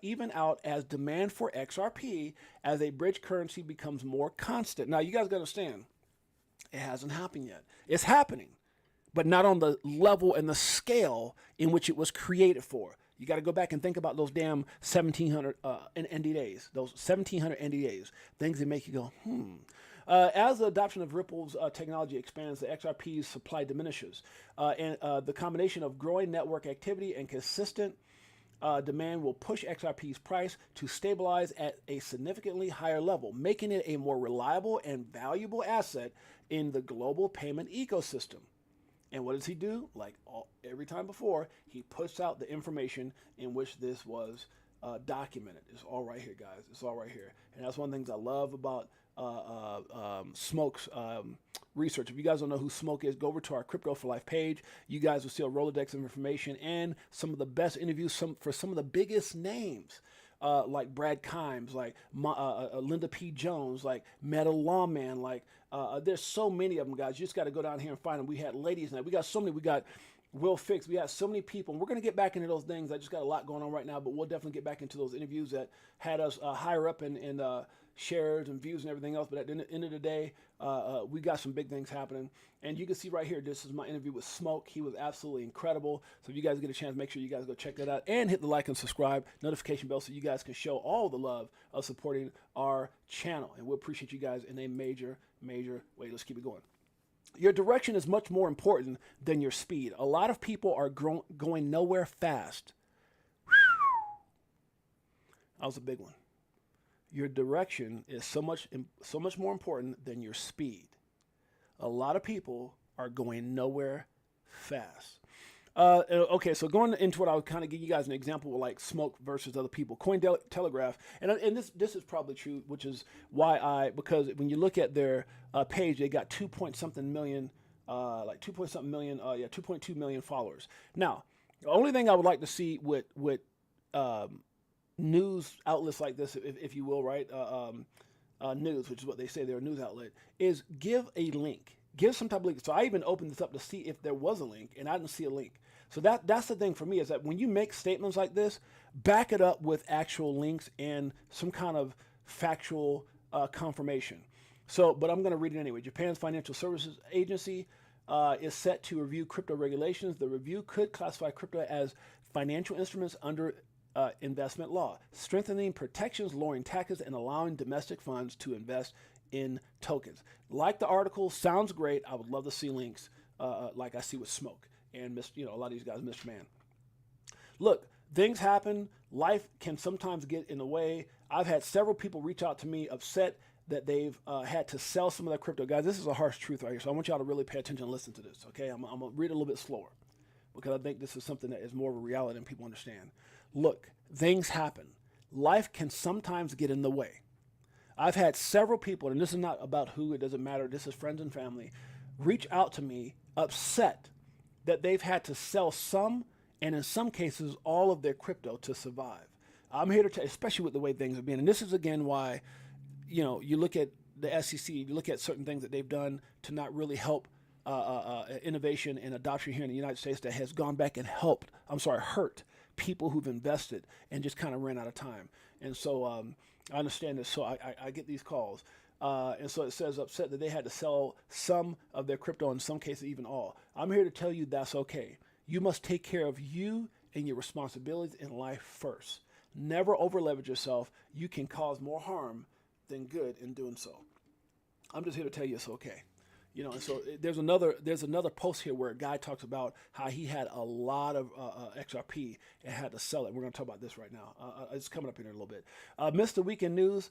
even out as demand for XRP as a bridge currency becomes more constant. Now, you guys got to understand, it hasn't happened yet. It's happening, but not on the level and the scale in which it was created for. You got to go back and think about those damn 1,700 NDAs, those 1,700 NDAs, things that make you go, As the adoption of Ripple's technology expands, the XRP's supply diminishes. And the combination of growing network activity and consistent demand will push XRP's price to stabilize at a significantly higher level, making it a more reliable and valuable asset in the global payment ecosystem. And what does he do? Like every time before, he puts out the information in which this was documented. It's all right here, guys. It's all right here. And that's one of the things I love about Smoke's research. If you guys don't know who Smoke is, go over to our Crypto for Life page. You guys will see a Rolodex of information and some of the best interviews for some of the biggest names like Brad Kimes, like Linda P. Jones, like Meta Lawman, like there's so many of them, guys. You just got to go down here and find them. We had Ladies Night. We got so many. We got Will Fix. We got so many people. And we're going to get back into those things. I just got a lot going on right now, but we'll definitely get back into those interviews that had us higher up in shares and views and everything else. But at the end of the day, we got some big things happening. And you can see right here, this is my interview with Smoke. He was absolutely incredible. So if you guys get a chance, make sure you guys go check that out and hit the like and subscribe notification bell so you guys can show all the love of supporting our channel. And we appreciate you guys in a major, major way. Let's keep it going. Your direction is much more important than your speed. A lot of people are going nowhere fast. That was a big one. Your direction is so much more important than your speed. A lot of people are going nowhere fast. Okay, so going into what I would kind of give you guys an example of like Smoke versus other people. Cointelegraph, and this is probably true, which is why because when you look at their page, they got 2.2 million followers. Now, the only thing I would like to see with news outlets like this, if you will, right? News, which is what they say they're a news outlet, is give a link. Give some type of link. So I even opened this up to see if there was a link, and I didn't see a link. So that's the thing for me, is that when you make statements like this, back it up with actual links and some kind of factual confirmation. So, but I'm going to read it anyway. Japan's Financial Services Agency is set to review crypto regulations. The review could classify crypto as financial instruments under investment law, strengthening protections, lowering taxes, and allowing domestic funds to invest in tokens. Like the article, sounds great. I would love to see links like I see with Smoke and a lot of these guys, Mr. Man. Look, things happen. Life can sometimes get in the way. I've had several people reach out to me upset that they've had to sell some of their crypto. Guys, this is a harsh truth right here, so I want y'all to really pay attention and listen to this, okay? I'm going to read it a little bit slower because I think this is something that is more of a reality than people understand. Look, things happen. Life can sometimes get in the way. I've had several people, and this is not about who, it doesn't matter, this is friends and family, reach out to me upset that they've had to sell some, and in some cases, all of their crypto to survive. I'm here to tell you, especially with the way things have been, and this is again why, you look at the SEC, you look at certain things that they've done to not really help innovation and adoption here in the United States that has gone back and hurt people who've invested and just kind of ran out of time. And so I understand this. So I get these calls. And so it says upset that they had to sell some of their crypto, in some cases even all. I'm here to tell you that's okay. You must take care of you and your responsibilities in life first. Never over leverage yourself. You can cause more harm than good in doing so. I'm just here to tell you it's okay. And so there's another post here where a guy talks about how he had a lot of XRP and had to sell it. We're going to talk about this right now. It's coming up in a little bit. Mr. Weekend News.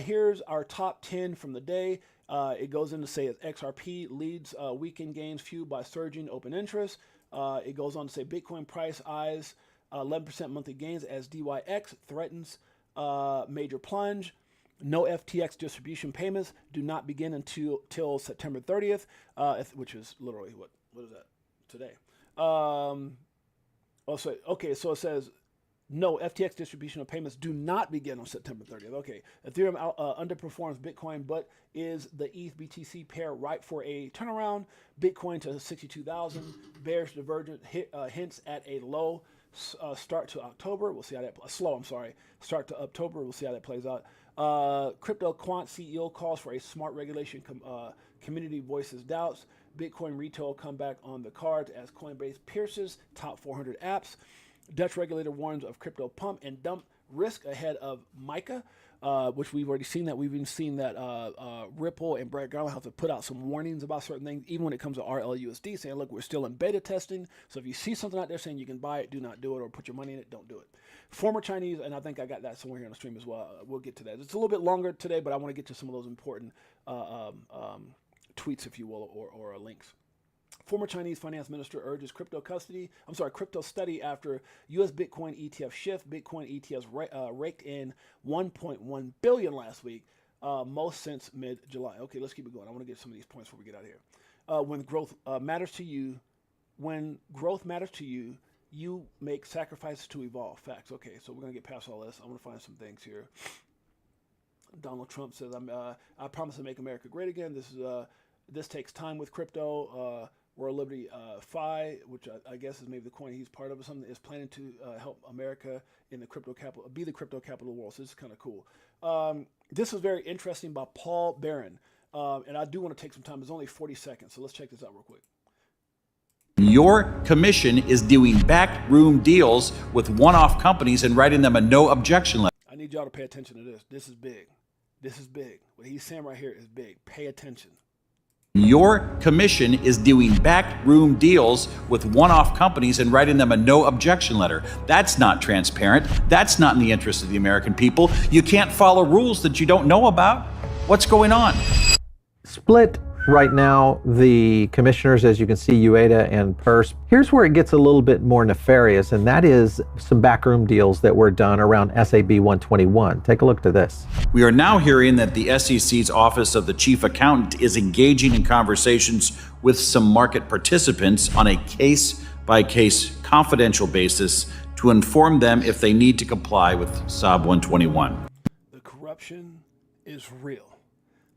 Here's our top 10 from the day. It goes in to say XRP leads weekend gains fueled by surging open interest. It goes on to say Bitcoin price eyes 11% monthly gains as DYX threatens major plunge. No FTX distribution payments do not begin until September 30th, which is literally, what is that, today? So it says, no, FTX distribution of payments do not begin on September 30th. Okay, Ethereum underperforms Bitcoin, but is the ETH BTC pair ripe for a turnaround? Bitcoin to 62,000, bearish divergent hints at a low start to October. We'll see how that start to October. We'll see how that plays out. Crypto Quant CEO calls for a smart regulation. Community voices doubts. Bitcoin retail comeback on the cards as Coinbase pierces top 400 apps. Dutch regulator warns of crypto pump and dump risk ahead of MiCA, which we've already seen that. We've even seen that Ripple and Brad Garland have to put out some warnings about certain things, even when it comes to RLUSD, saying, look, we're still in beta testing. So if you see something out there saying you can buy it, do not do it, or put your money in it, don't do it. Former Chinese, and I think I got that somewhere here on the stream as well. We'll get to that. It's a little bit longer today, but I want to get to some of those important tweets, if you will, or links. Former Chinese finance minister urges crypto study after U.S. Bitcoin ETF shift. Bitcoin ETFs raked in 1.1 billion last week, most since mid-July. Okay, let's keep it going. I want to get some of these points before we get out of here. When growth matters to you, you make sacrifices to evolve. Facts. Okay, so we're gonna get past all this. I want to find some things here. Donald Trump says, I promise to make America great again. This takes time with crypto. World Liberty Phi, which I guess is maybe the coin he's part of or something, is planning to help America in the crypto capital, be the crypto capital of the world. So this is kind of cool. This is very interesting by Paul Barron. And I do want to take some time. It's only 40 seconds. So let's check this out real quick. Your commission is doing backroom deals with one-off companies and writing them a no objection letter. I need y'all to pay attention to this. This is big. This is big. What he's saying right here is big. Pay attention. Your commission is doing backroom deals with one-off companies and writing them a no objection letter. That's not transparent. That's not in the interest of the American people. You can't follow rules that you don't know about. What's going on? Split right now, the commissioners, as you can see, Ueda and Purse. Here's where it gets a little bit more nefarious, and that is some backroom deals that were done around SAB 121. Take a look to this. We are now hearing that the SEC's Office of the Chief Accountant is engaging in conversations with some market participants on a case-by-case confidential basis to inform them if they need to comply with SAB 121. The corruption is real.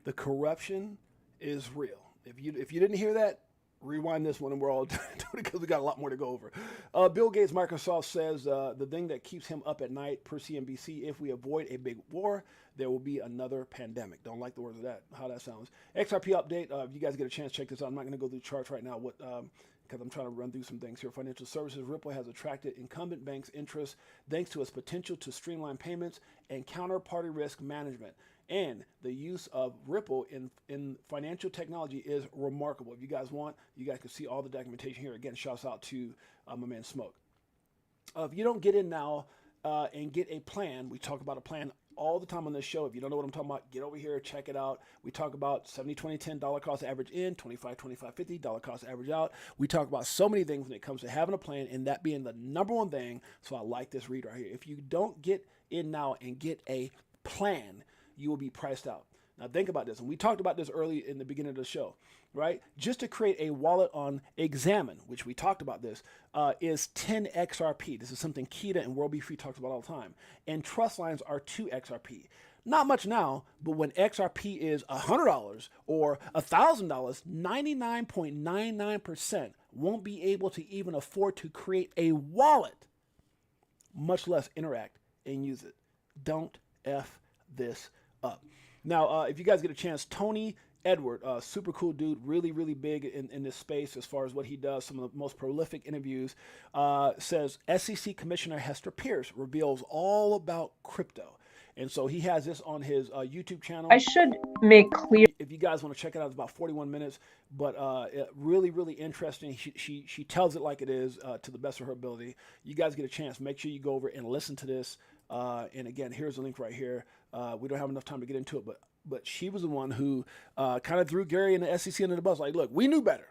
The corruption is real. If you didn't hear that, rewind this one and we're all done because we got a lot more to go over. Bill Gates, Microsoft says the thing that keeps him up at night per CNBC, if we avoid a big war, there will be another pandemic. Don't like the words of that, how that sounds. XRP update, if you guys get a chance, check this out. I'm not going to go through charts right now because I'm trying to run through some things here. Financial services, Ripple has attracted incumbent banks' interest thanks to its potential to streamline payments and counterparty risk management. And the use of Ripple in financial technology is remarkable. If you guys want, you guys can see all the documentation here. Again, shouts out to my man Smoke. If you don't get in now and get a plan, we talk about a plan all the time on this show. If you don't know what I'm talking about, get over here, check it out. We talk about 70, 20, 10 dollar cost average in, 25, 25, 50 dollar cost average out. We talk about so many things when it comes to having a plan and that being the number one thing. So I like this read right here. If you don't get in now and get a plan, you will be priced out. Now think about this, and we talked about this early in the beginning of the show, right? Just to create a wallet on Examine, which we talked about this, is 10 XRP. This is something Kita and World Be Free talks about all the time. And trust lines are 2 XRP. Not much now, but when XRP is $100 or $1,000, 99.99% won't be able to even afford to create a wallet, much less interact and use it. Don't F this up. Now, if you guys get a chance, Tony Edward, super cool dude, really, really big in this space as far as what he does, some of the most prolific interviews, says SEC Commissioner Hester Pierce reveals all about crypto. And so he has this on his YouTube channel. I should make clear. If you guys want to check it out, it's about 41 minutes, but really, really interesting. She tells it like it is to the best of her ability. You guys get a chance, make sure you go over and listen to this. And again, here's the link right here. We don't have enough time to get into it, but she was the one who kind of threw Gary and the SEC under the bus. Like, look, we knew better.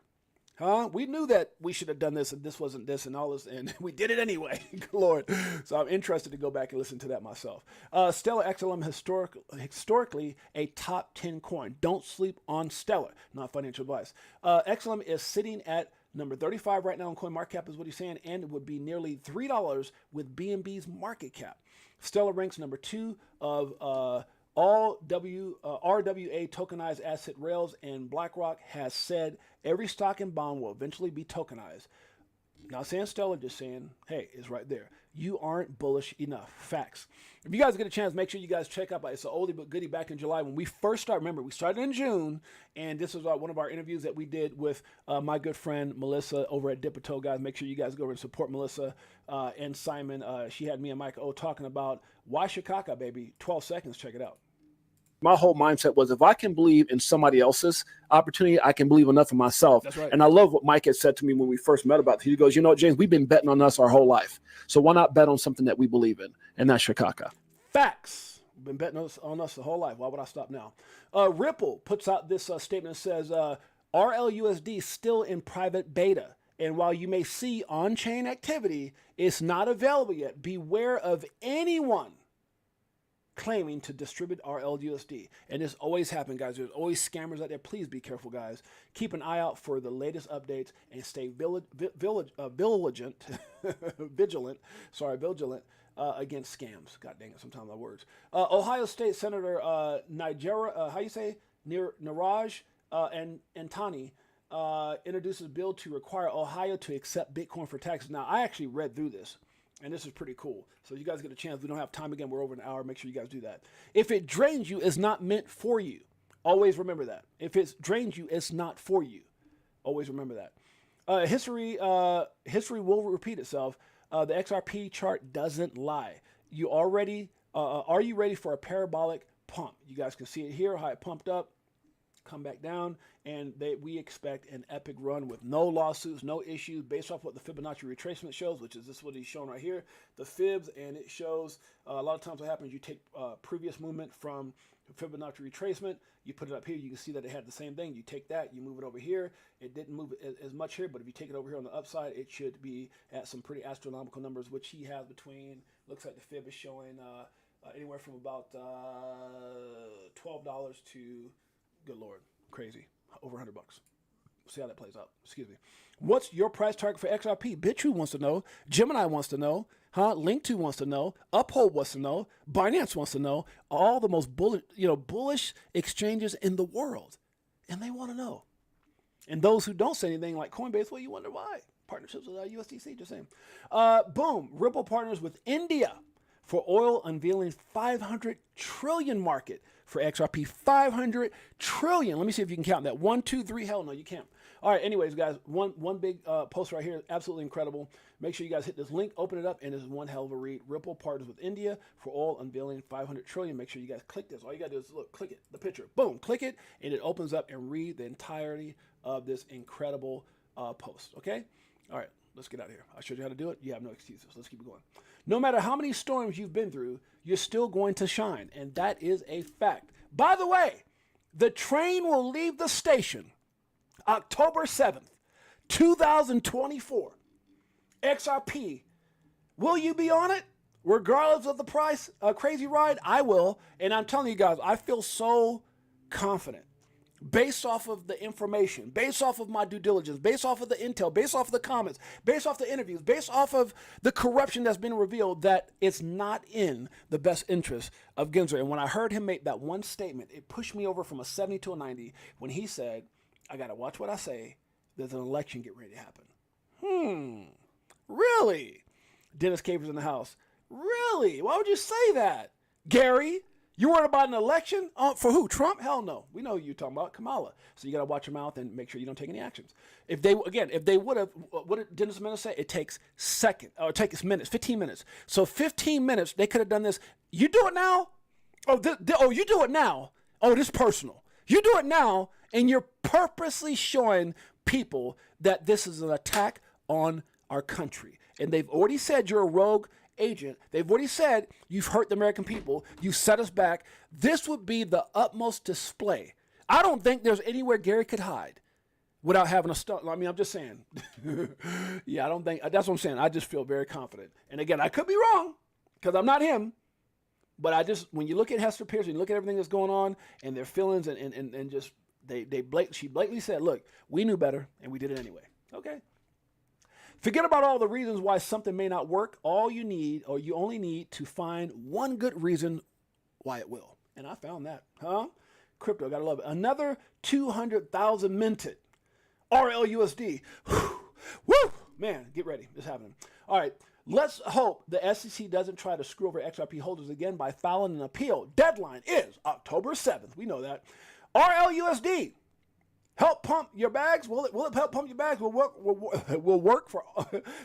We knew that we should have done this and this wasn't this and all this, and we did it anyway. Good Lord. So I'm interested to go back and listen to that myself. Stellar XLM, historically a top 10 coin. Don't sleep on Stellar, not financial advice. XLM is sitting at number 35 right now on CoinMarketCap is what he's saying, and it would be nearly $3 with BNB's market cap. Stellar ranks number 2 of all RWA tokenized asset rails, and BlackRock has said every stock and bond will eventually be tokenized. Not saying Stellar, just saying, hey, it's right there. You aren't bullish enough. Facts. If you guys get a chance, make sure you guys check out. It's an oldie but goodie back in July when we first started. Remember, we started in June, and this was one of our interviews that we did with my good friend Melissa over at VTHO, guys. Make sure you guys go over and support Melissa and Simon. She had me and Mike O talking about why Chicago, baby. 12 seconds. Check it out. My whole mindset was, if I can believe in somebody else's opportunity, I can believe enough in myself. That's right. And I love what Mike had said to me when we first met about it. He goes, you know, James, we've been betting on us our whole life. So why not bet on something that we believe in? And that's Chicago. Facts. We've been betting on us the whole life. Why would I stop now? Ripple puts out this statement that says, RLUSD still in private beta. And while you may see on-chain activity, it's not available yet. Beware of anyone claiming to distribute RLUSD. And this always happens, guys. There's always scammers out there. Please be careful, guys. Keep an eye out for the latest updates and stay vigilant against scams. God dang it, sometimes my words. Ohio State Senator Niraj Antani introduces bill to require Ohio to accept Bitcoin for taxes. Now, I actually read through this, and this is pretty cool. So you guys get a chance. We don't have time again. We're over an hour. Make sure you guys do that. If it drains you, it's not meant for you. Always remember that. If it drains you, it's not for you. Always remember that. History will repeat itself. The XRP chart doesn't lie. Are you ready for a parabolic pump? You guys can see it here, how it pumped up, come back down, and we expect an epic run with no lawsuits, no issues, based off what the Fibonacci retracement shows, which is this what he's showing right here, the fibs, and it shows a lot of times what happens, you take previous movement from Fibonacci retracement, you put it up here, you can see that it had the same thing, you take that, you move it over here, it didn't move as much here, but if you take it over here on the upside, it should be at some pretty astronomical numbers, which he has between, looks like the fib is showing anywhere from about $12 to, good Lord, crazy, over $100. See how that plays out. Excuse me. What's your price target for XRP? BitTrue wants to know. Gemini wants to know. Link2 wants to know. Uphold wants to know. Binance wants to know. All the most bullish exchanges in the world, and they want to know. And those who don't say anything, like Coinbase, well, you wonder why. Partnerships with USDC, just saying. Boom. Ripple partners with India for oil, unveiling 500 trillion market for XRP. 500 trillion. Let me see if you can count that. 1, 2, 3. Hell no, you can't. All right. Anyways, guys, one big post right here. Absolutely incredible. Make sure you guys hit this link, open it up, and it's one hell of a read. Ripple partners with India for oil, unveiling 500 trillion. Make sure you guys click this. All you got to do is look, click it, the picture. Boom, click it, and it opens up and read the entirety of this incredible post. Okay. All right. Let's get out of here. I showed you how to do it. You have no excuses. Let's keep it going. No matter how many storms you've been through, you're still going to shine. And that is a fact. By the way, the train will leave the station October 7th, 2024. XRP. Will you be on it? Regardless of the price, a crazy ride? I will. And I'm telling you guys, I feel so confident. Based off of the information, based off of my due diligence, based off of the intel, based off of the comments, based off the interviews, based off of the corruption that's been revealed, that it's not in the best interest of Gensler. And when I heard him make that one statement, it pushed me over from a 70 to a 90 when he said, I got to watch what I say. There's an election getting ready to happen. Really? Dennis Caver's in the house. Really? Why would you say that? Gary? You worried about an election? For who? Trump? Hell no. We know who you're talking about. Kamala. So you got to watch your mouth and make sure you don't take any actions. If they would have, what did Dennis Menace say? It takes it takes minutes, 15 minutes. So 15 minutes, they could have done this. You do it now? You do it now. Oh, this is personal. You do it now, and you're purposely showing people that this is an attack on our country. And they've already said you're a rogue agent. They've already said you've hurt the American people. You set us back. This would be the utmost display. I don't think there's anywhere Gary could hide without having a stunt. I mean, I'm just saying. Yeah, I don't think, that's what I'm saying. I just feel very confident. And again, I could be wrong because I'm not him. But when you look at Hester Pierce, and you look at everything that's going on and their feelings and just, she blatantly said, look, we knew better and we did it anyway. Okay. Forget about all the reasons why something may not work. You only need to find one good reason why it will. And I found that. Crypto, gotta love it. Another 200,000 minted. RLUSD. Woo! Man, get ready. It's happening. All right. Let's hope the SEC doesn't try to screw over XRP holders again by filing an appeal. Deadline is October 7th. We know that. RLUSD. Help pump your bags? Will it help pump your bags? Will work for.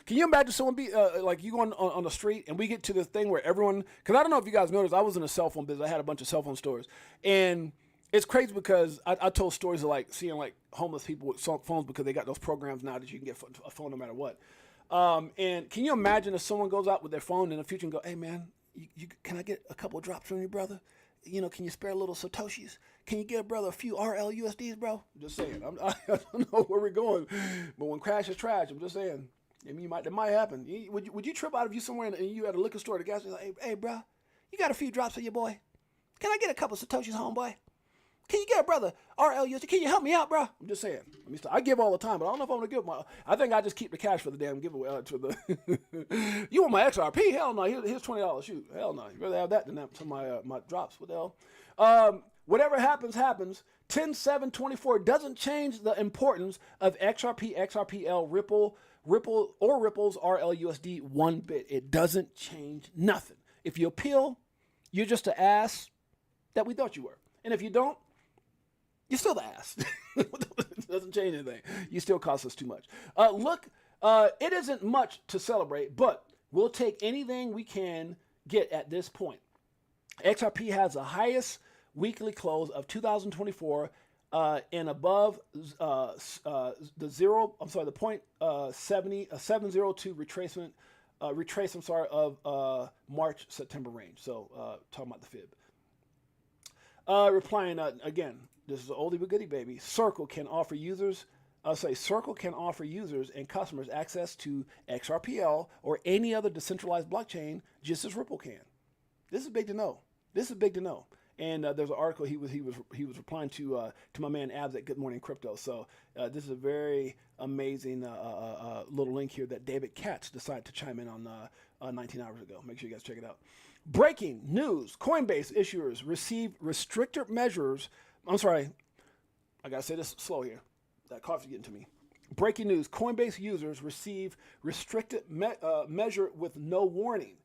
Can you imagine someone be like you going on the street and we get to this thing where everyone? Because I don't know if you guys noticed, I was in a cell phone business. I had a bunch of cell phone stores, and it's crazy because I told stories of like seeing like homeless people with phones because they got those programs now that you can get a phone no matter what. And can you imagine if someone goes out with their phone in the future and go, "Hey man, can I get a couple of drops from you, brother? Can you spare a little Satoshis? Can you get a brother a few RLUSDs, bro?" Just saying. I don't know where we're going, but when crash is trash, I'm just saying. I mean, that might happen. Would you trip out if you somewhere and you at a liquor store, the guy's like, hey, bro, You got a few drops for your boy? Can I get a couple Satoshis, homeboy? Can you get a brother RLUSD? Can you help me out, bro? I'm just saying. I give all the time, but I don't know if I'm gonna give my. I think I just keep the cash for the damn giveaway to the. You want my XRP? Hell no. Here's $20. Shoot, hell no. You rather have that than that to my drops. What the hell? Whatever happens, happens. 10/7/24 doesn't change the importance of XRP, XRPL, Ripple, or Ripple's RLUSD one bit. It doesn't change nothing. If you appeal, you're just an ass that we thought you were, and if you don't. You're still the ass. It doesn't change anything. You still cost us too much. Look, it isn't much to celebrate, but we'll take anything we can get at this point. XRP has the highest weekly close of 2024 and above the point 702 retrace. Of March-September range. So talking about the fib. Replying again. This is an oldie but goodie, baby. Circle can offer users and customers access to XRPL or any other decentralized blockchain, just as Ripple can. This is big to know. And there's an article he was replying to my man Abs at Good Morning Crypto. So this is a very amazing little link here that David Katz decided to chime in on 19 hours ago. Make sure you guys check it out. Breaking news: Coinbase issuers receive restricted measures. I'm sorry, I gotta say this slow here. That coffee's getting to me. Breaking news: Coinbase users receive restricted measure with no warning.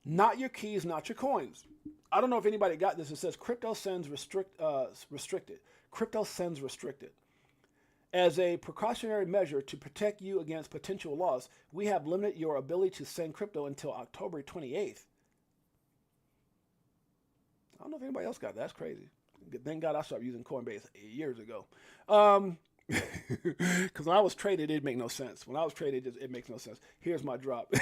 Not your keys, not your coins. I don't know if anybody got this. It says crypto sends restricted. Crypto sends restricted. As a precautionary measure to protect you against potential loss, we have limited your ability to send crypto until October 28th. I don't know if anybody else got that. That's crazy. Thank God I started using Coinbase years ago. Because when I was traded, it didn't make no sense. When I was traded, it makes no sense. Here's my drop.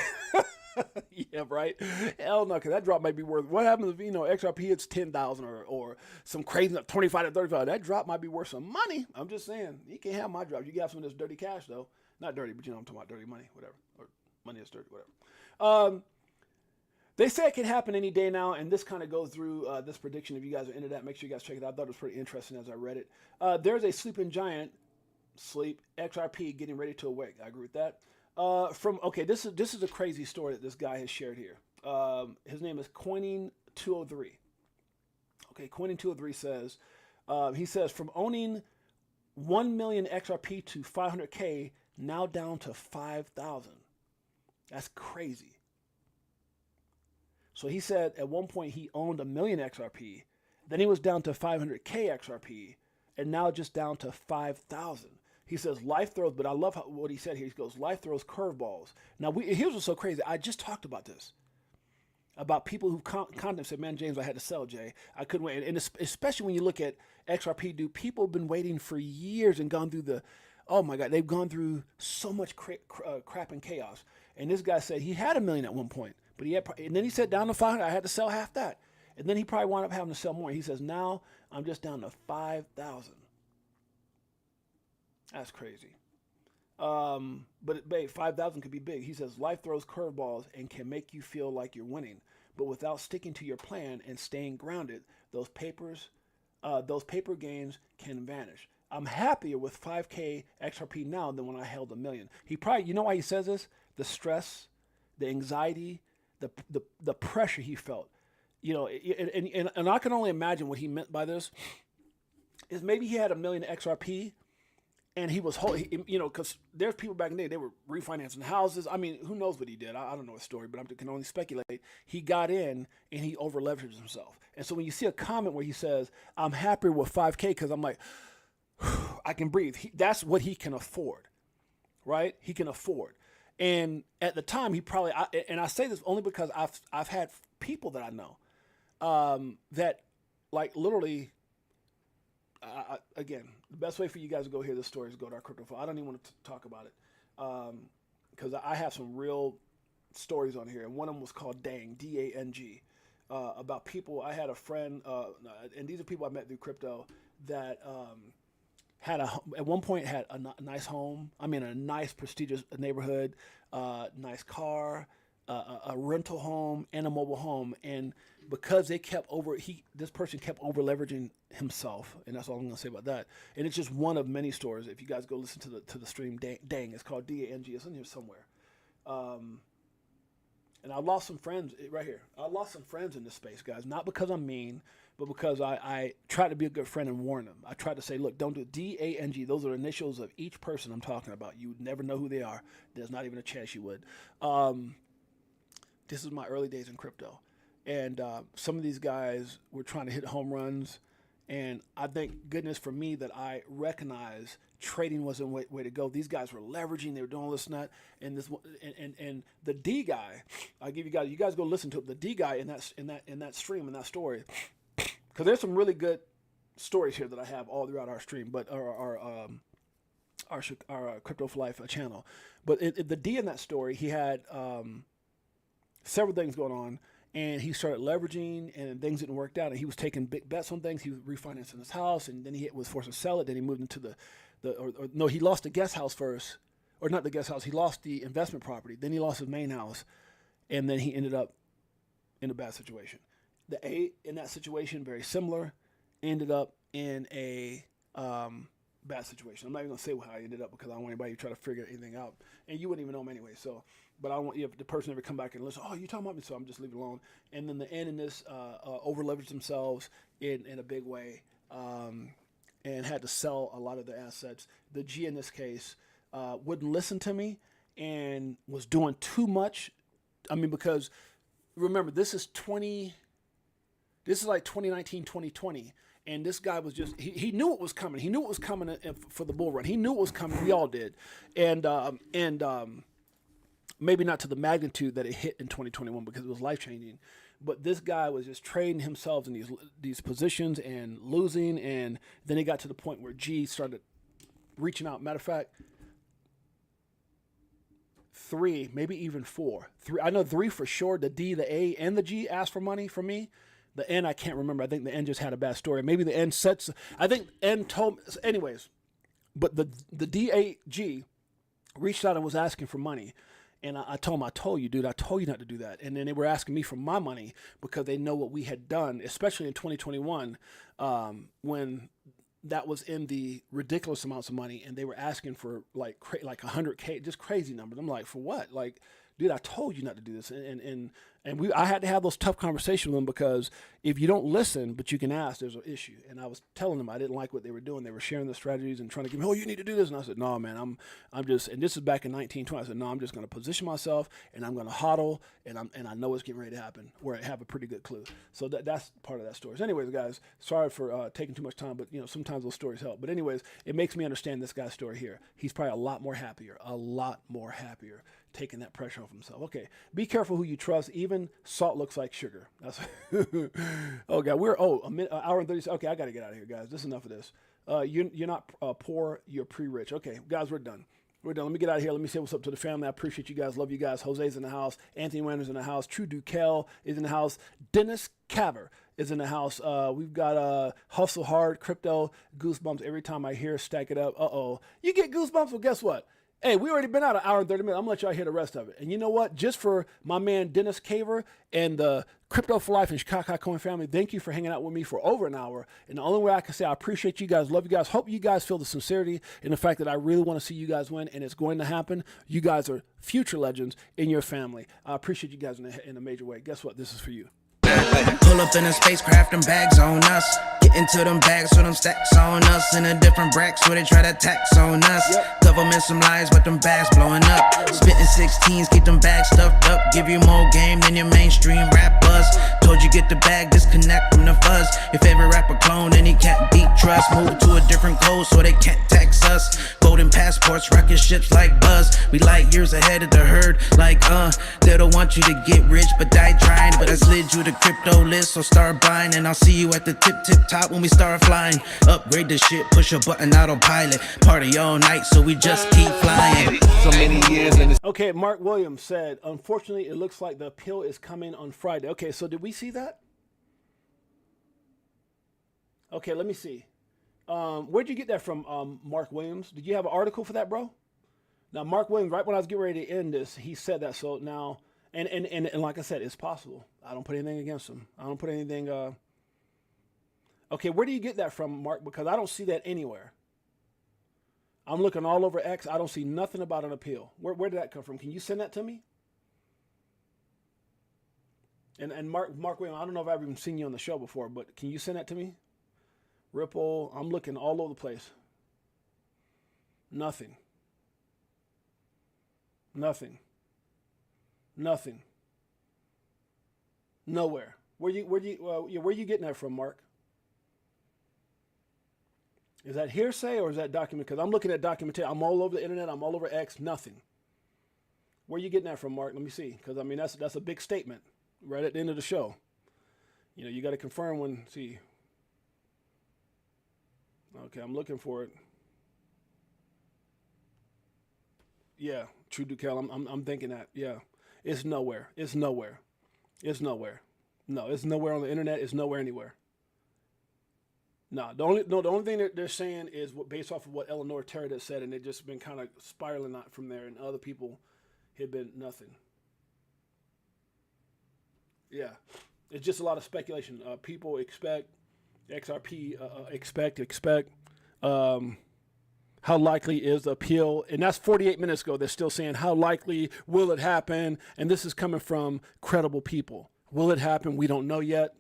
Yeah, right? Hell no, because that drop might be worth. What happens if, XRP hits 10,000 or some crazy 25 to 35? That drop might be worth some money. I'm just saying. You can't have my drop. You got some of this dirty cash, though. Not dirty, but I'm talking about dirty money, whatever. Or money is dirty, whatever. They say it can happen any day now, and this kind of goes through this prediction. If you guys are into that, make sure you guys check it out. I thought it was pretty interesting as I read it. There's a sleeping giant, XRP, getting ready to awake. I agree with that. This is a crazy story that this guy has shared here. His name is Coining203. Okay, Coining203 says, he says, from owning 1 million XRP to 500K, now down to 5,000. That's crazy. So he said at one point he owned 1 million XRP, then he was down to 500K XRP, and now just down to 5,000. He says life throws, but I love what he said here. He goes, life throws curveballs. Now, here's what's so crazy. I just talked about this, about people who content said, man, James, I had to sell, Jay. I couldn't wait. And especially when you look at XRP, dude, people have been waiting for years and gone through oh my God, they've gone through so much crap and chaos. And this guy said he had 1 million at one point, but and then he said down to 500, I had to sell half that. And then he probably wound up having to sell more. He says, now I'm just down to 5,000. That's crazy. But babe, 5,000 could be big. He says life throws curveballs and can make you feel like you're winning, but without sticking to your plan and staying grounded, those paper gains can vanish. I'm happier with 5K XRP now than when I held 1 million. He probably, you know why he says this? The stress, the anxiety, the pressure he felt. And I can only imagine what he meant by this is maybe he had 1 million XRP. And he was, because there's people back in the day, they were refinancing houses. I mean, who knows what he did? I don't know his story, but I can only speculate. He got in and he over-leveraged himself. And so when you see a comment where he says, I'm happier with 5K because I'm like, I can breathe. That's what he can afford, right? He can afford. And at the time, he probably, and I say this only because I've had people that I know that like literally, again, the best way for you guys to go hear this story is go to our crypto file. I don't even want to talk about it because I have some real stories on here, and one of them was called Dang, D-A-N-G, about people. I had a friend, and these are people I met through crypto that at one point had a nice home. I mean, a nice prestigious neighborhood, nice car, a rental home and a mobile home, and because this person kept over leveraging himself, and that's all I'm gonna say about that. And it's just one of many stories. If you guys go listen to the stream, dang, it's called DANG. It's in here somewhere. And I lost some friends right here. I lost some friends in this space, guys. Not because I'm mean, but because I tried to be a good friend and warn them. I tried to say, look, don't do DANG. Those are initials of each person I'm talking about. You would never know who they are. There's not even a chance you would. This is my early days in crypto. And some of these guys were trying to hit home runs. And I thank goodness for me that I recognized trading wasn't the way to go. These guys were leveraging, they were doing this and that. And the D guy, I'll give you guys go listen to it. The D guy in that stream, in that story, because there's some really good stories here that I have all throughout our stream, but our Crypto for Life channel. But the D in that story, he had several things going on. And he started leveraging, and things didn't work out. And he was taking big bets on things. He was refinancing his house, and then he was forced to sell it. Then he moved into he lost the guest house first, or not the guest house. He lost the investment property. Then he lost his main house, and then he ended up in a bad situation. The A in that situation, very similar, ended up in a bad situation. I'm not even gonna say how I ended up because I don't want anybody to try to figure anything out, and you wouldn't even know him anyway. So, but I don't want if the person ever come back and listen. Oh, you talking about me? So I'm just leave it alone. And then the end in this over leveraged themselves in a big way, and had to sell a lot of their assets. The G in this case wouldn't listen to me and was doing too much. I mean, because remember this is like 2019, 2020. And this guy was just, he knew it was coming. He knew it was coming for the bull run. He knew it was coming. We all did. And maybe not to the magnitude that it hit in 2021 because it was life-changing. But this guy was just trading himself in these positions and losing. And then he got to the point where G started reaching out. Matter of fact, 3, maybe even 4. 3, I know 3 for sure. The D, the A, and the G asked for money from me. The N, I can't remember. I think the N just had a bad story. Maybe the N sets. I think N told. Anyways, but the DAG reached out and was asking for money, and I told him, I told you, dude, I told you not to do that. And then they were asking me for my money because they know what we had done, especially in 2021, when that was in the ridiculous amounts of money, and they were asking for like 100K, just crazy numbers. I'm like, for what? Like, dude, I told you not to do this. And I had to have those tough conversations with them because if you don't listen, but you can ask, there's an issue. And I was telling them I didn't like what they were doing. They were sharing the strategies and trying to give me, oh, you need to do this. And I said, no, man, I'm just, and this is back in 1920. I said, no, I'm just going to position myself and I'm going to hodl and I know it's getting ready to happen where I have a pretty good clue. So that's part of that story. So anyways, guys, sorry for taking too much time, but sometimes those stories help. But anyways, it makes me understand this guy's story here. He's probably a lot more happier taking that pressure off himself. Okay, be careful who you trust. Even salt looks like sugar. That's oh god, an hour and 30. Okay, I got to get out of here, guys. This is enough of this. You're not poor. You're pre-rich. Okay, guys, we're done. We're done. Let me get out of here. Let me say what's up to the family. I appreciate you guys. Love you guys. Jose's in the house. Anthony Wander's in the house. True Duquel is in the house. Dennis Caver is in the house. We've got Hustle Hard, Crypto, Goosebumps. Every time I hear Stack It Up, you get goosebumps. Well, guess what? Hey, we already been out an hour and 30 minutes. I'm going to let y'all hear the rest of it. And you know what? Just for my man Dennis Caver and the Crypto for Life and Chicago Coin family, thank you for hanging out with me for over an hour. And the only way I can say I appreciate you guys, love you guys, hope you guys feel the sincerity in the fact that I really want to see you guys win, and it's going to happen. You guys are future legends in your family. I appreciate you guys in a major way. Guess what? This is for you. Pull up in a spacecraft and bags on us. Get into them bags with them stacks on us. In a different bracks where they try to tax on us. Government some lies, but them bags blowing up. Spitting 16s, keep them bags stuffed up. Give you more game than your mainstream rappers. Told you get the bag, disconnect from the fuzz. Your favorite rapper clone and he can't beat trust. Move to a different code so they can't tax us. Golden passports, rocket ships like Buzz. We light years ahead of the herd. Like they don't want you to get rich, but die trying. But I slid you the crypto list, so start buying. And I'll see you at the tip top when we start flying. Upgrade the shit, push a button autopilot. Party all night, so we just keep flying. So many years in this. Okay, Mark Williams said, unfortunately, it looks like the appeal is coming on Friday. Okay, so did we see that? Okay, let me see. Where'd you get that from, Mark Williams? Did you have an article for that, bro? Now, Mark Williams, right when I was getting ready to end this, he said that. So now, And like I said, it's possible. I don't put anything against them. I don't put anything. Okay, where do you get that from, Mark? Because I don't see that anywhere. I'm looking all over X. I don't see nothing about an appeal. Where did that come from? Can you send that to me? And Mark Williams, I don't know if I've even seen you on the show before, but can you send that to me? Ripple, I'm looking all over the place. Nothing. Nothing. Nothing. Nowhere. Where you getting that from, Mark? Is that hearsay or is that document? Because I'm looking at documentation. I'm all over the internet. I'm all over X. Nothing. Where you getting that from, Mark? Let me see. Because I mean that's a big statement right at the end of the show. You know, you got to confirm when. See. Okay, I'm looking for it. Yeah, True Ducal. I'm thinking that. Yeah, it's nowhere. It's nowhere. It's nowhere. No, it's nowhere on the internet. It's nowhere anywhere. No, the only thing that they're saying is based off of what Eleanor Terra said, and it just been kind of spiraling out from there, and other people had been nothing. Yeah, it's just a lot of speculation. People expect XRP, expect. How likely is the appeal? And that's 48 minutes ago. They're still saying how likely will it happen? And this is coming from credible people. Will it happen? We don't know yet.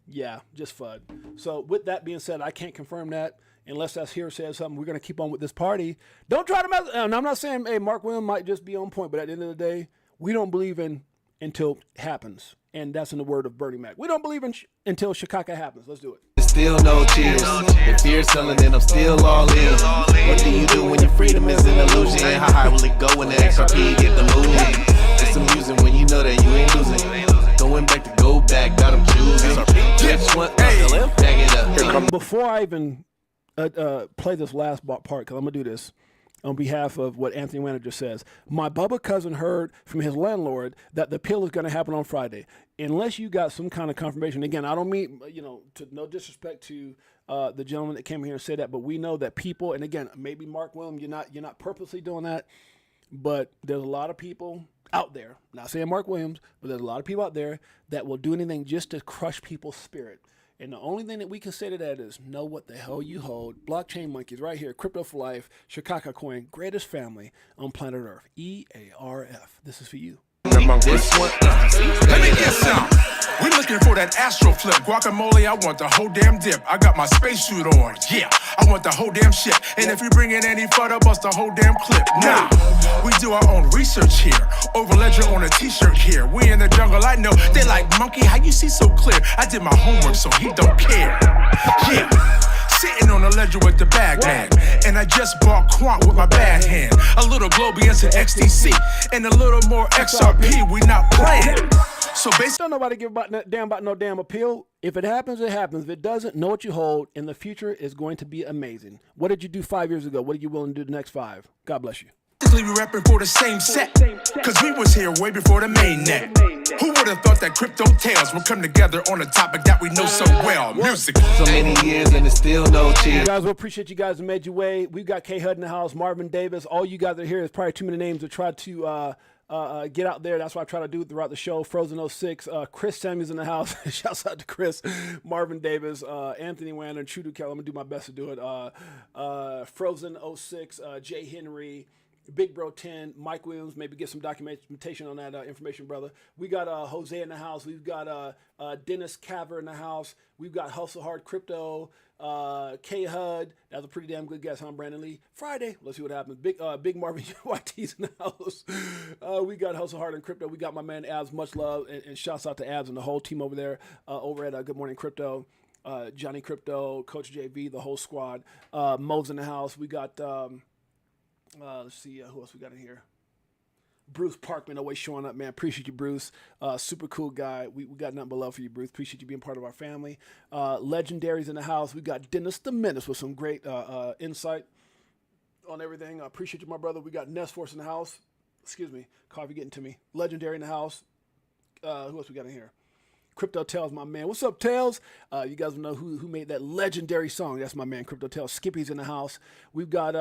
Yeah, just FUD. So with that being said, I can't confirm that unless that's hearsay or something. We're going to keep on with this party. Don't try to mess. And I'm not saying, hey, Mark Williams might just be on point, but at the end of the day, we don't believe in until it happens. And that's in the word of Bernie Mac. We don't believe in until Chicago happens. Let's do it. Still no cheers. If fear's selling, then I'm still all in. What do you do when your freedom is an illusion? How high will it go when the XRP get the move? It's amusing when you know that you ain't losing. Going back to go back, got them choosing. Just one, bag it up. Before I even play this last part, because I'm going to do this on behalf of what Anthony Wanner just says. My Bubba cousin heard from his landlord that the appeal is going to happen on Friday. Unless you got some kind of confirmation. Again, I don't mean, to no disrespect to the gentleman that came here and said that, but we know that people, and again, maybe Mark Williams, you're not purposely doing that, but there's a lot of people out there, not saying Mark Williams, but there's a lot of people out there that will do anything just to crush people's spirit. And the only thing that we can say to that is know what the hell you hold. Blockchain Monkeys right here. Crypto for Life. Chicago Coin. Greatest family on planet Earth. EARF. This is for you. This one. Let me get some. We looking for that Astro Flip. Guacamole, I want the whole damn dip. I got my spacesuit on. Yeah, I want the whole damn shit. And if you bring in any further, bust the whole damn clip. Nah, we do our own research here. Over ledger on a t-shirt here. We in the jungle, I know. They like, monkey, how you see so clear? I did my homework, so he don't care. Yeah. Sitting on the ledger with the bag man. And I just bought Quant with my bad hand. A little Globians and XTC. And a little more XRP, we not playing. So basically, don't nobody give a damn about no damn appeal. If it happens, it happens. If it doesn't, know what you hold. And the future is going to be amazing. What did you do 5 years ago? What are you willing to do the next 5? God bless you. we repping for the same set. Cause we was here way before the main net. Who would have thought that crypto tales would come together on a topic that we know so well? Music. So many years and it's still no cheers. Guys, we appreciate you guys who made your way. We've got K Hud in the house, Marvin Davis. All you guys are here. There's probably too many names to try to get out there. That's what I try to do throughout the show. Frozen 06, Chris Samuels in the house. Shouts out to Chris, Marvin Davis, Anthony Wanner, True Ducal. I'm gonna do my best to do it. Frozen 06, Jay Henry, Big Bro 10, Mike Williams. Maybe get some documentation on that information, brother. We got Jose in the house. We've got Dennis Caver in the house. We've got Hustle Hard Crypto. K Hud, that's a pretty damn good guess, huh, Brandon Lee? Friday, let's see what happens. Big Marvin YT's in the house. We got Hustle Hard and Crypto. We got my man Abs, much love, and shouts out to Abs and the whole team over there over at Good Morning Crypto. Johnny Crypto, Coach JV, the whole squad. Mo's in the house. We got, let's see, who else we got in here? Bruce Parkman always showing up, man. Appreciate you, Bruce. Super cool guy. We got nothing but love for you, Bruce. Appreciate you being part of our family. Legendaries in the house. We got Dennis the Menace with some great insight on everything. I appreciate you, my brother. We got Nest Force in the house. Excuse me. Coffee getting to me. Legendary in the house. Who else we got in here? Crypto Tails, my man. What's up, Tails? You guys know who made that legendary song. That's my man, Crypto Tails. Skippy's in the house. We've got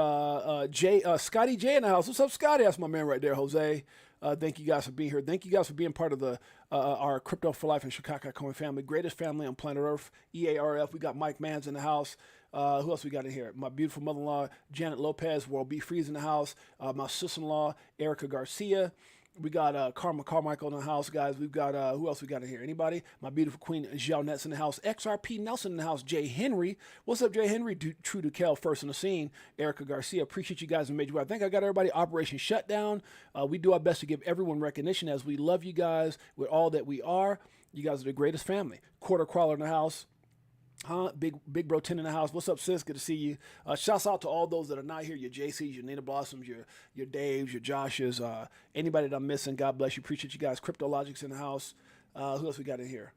Scotty J in the house. What's up, Scotty? That's my man right there, Jose. Thank you guys for being here. Thank you guys for being part of our Crypto for Life and Chicago Coin family. Greatest family on planet Earth, EARF. We got Mike Mans in the house. Who else we got in here? My beautiful mother-in-law, Janet Lopez. World B. Freeze in the house. My sister-in-law, Erica Garcia. We got Karma Carmichael in the house, guys. We've got, who else we got in here? Anybody? My beautiful queen, Zhao Nets in the house. XRP Nelson in the house. Jay Henry. What's up, Jay Henry? True to Kel, first on the scene. Erica Garcia. Appreciate you guys and made you. I think I got everybody. Operation Shutdown. We do our best to give everyone recognition as we love you guys with all that we are. You guys are the greatest family. Quarter Crawler in the house. Big Bro 10 in the house. What's up, sis? Good to see you. Shouts out to all those that are not here. Your JCs, your Nina Blossoms, your Daves, your Joshes, anybody that I'm missing. God bless you. Appreciate you guys. Crypto Logic's in the house. Who else we got in here?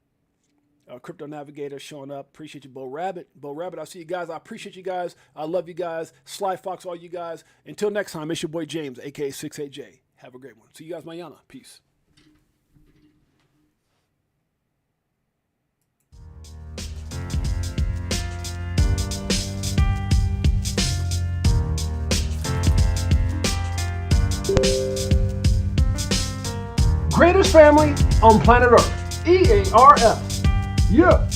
Crypto Navigator showing up. Appreciate you, Bo Rabbit. Bo Rabbit, I see you guys. I appreciate you guys. I love you guys. Sly Fox, all you guys. Until next time, it's your boy James, aka Six8Jay. Have a great one. See you guys mañana. Peace. Greatest family on planet Earth. EARF. Yeah.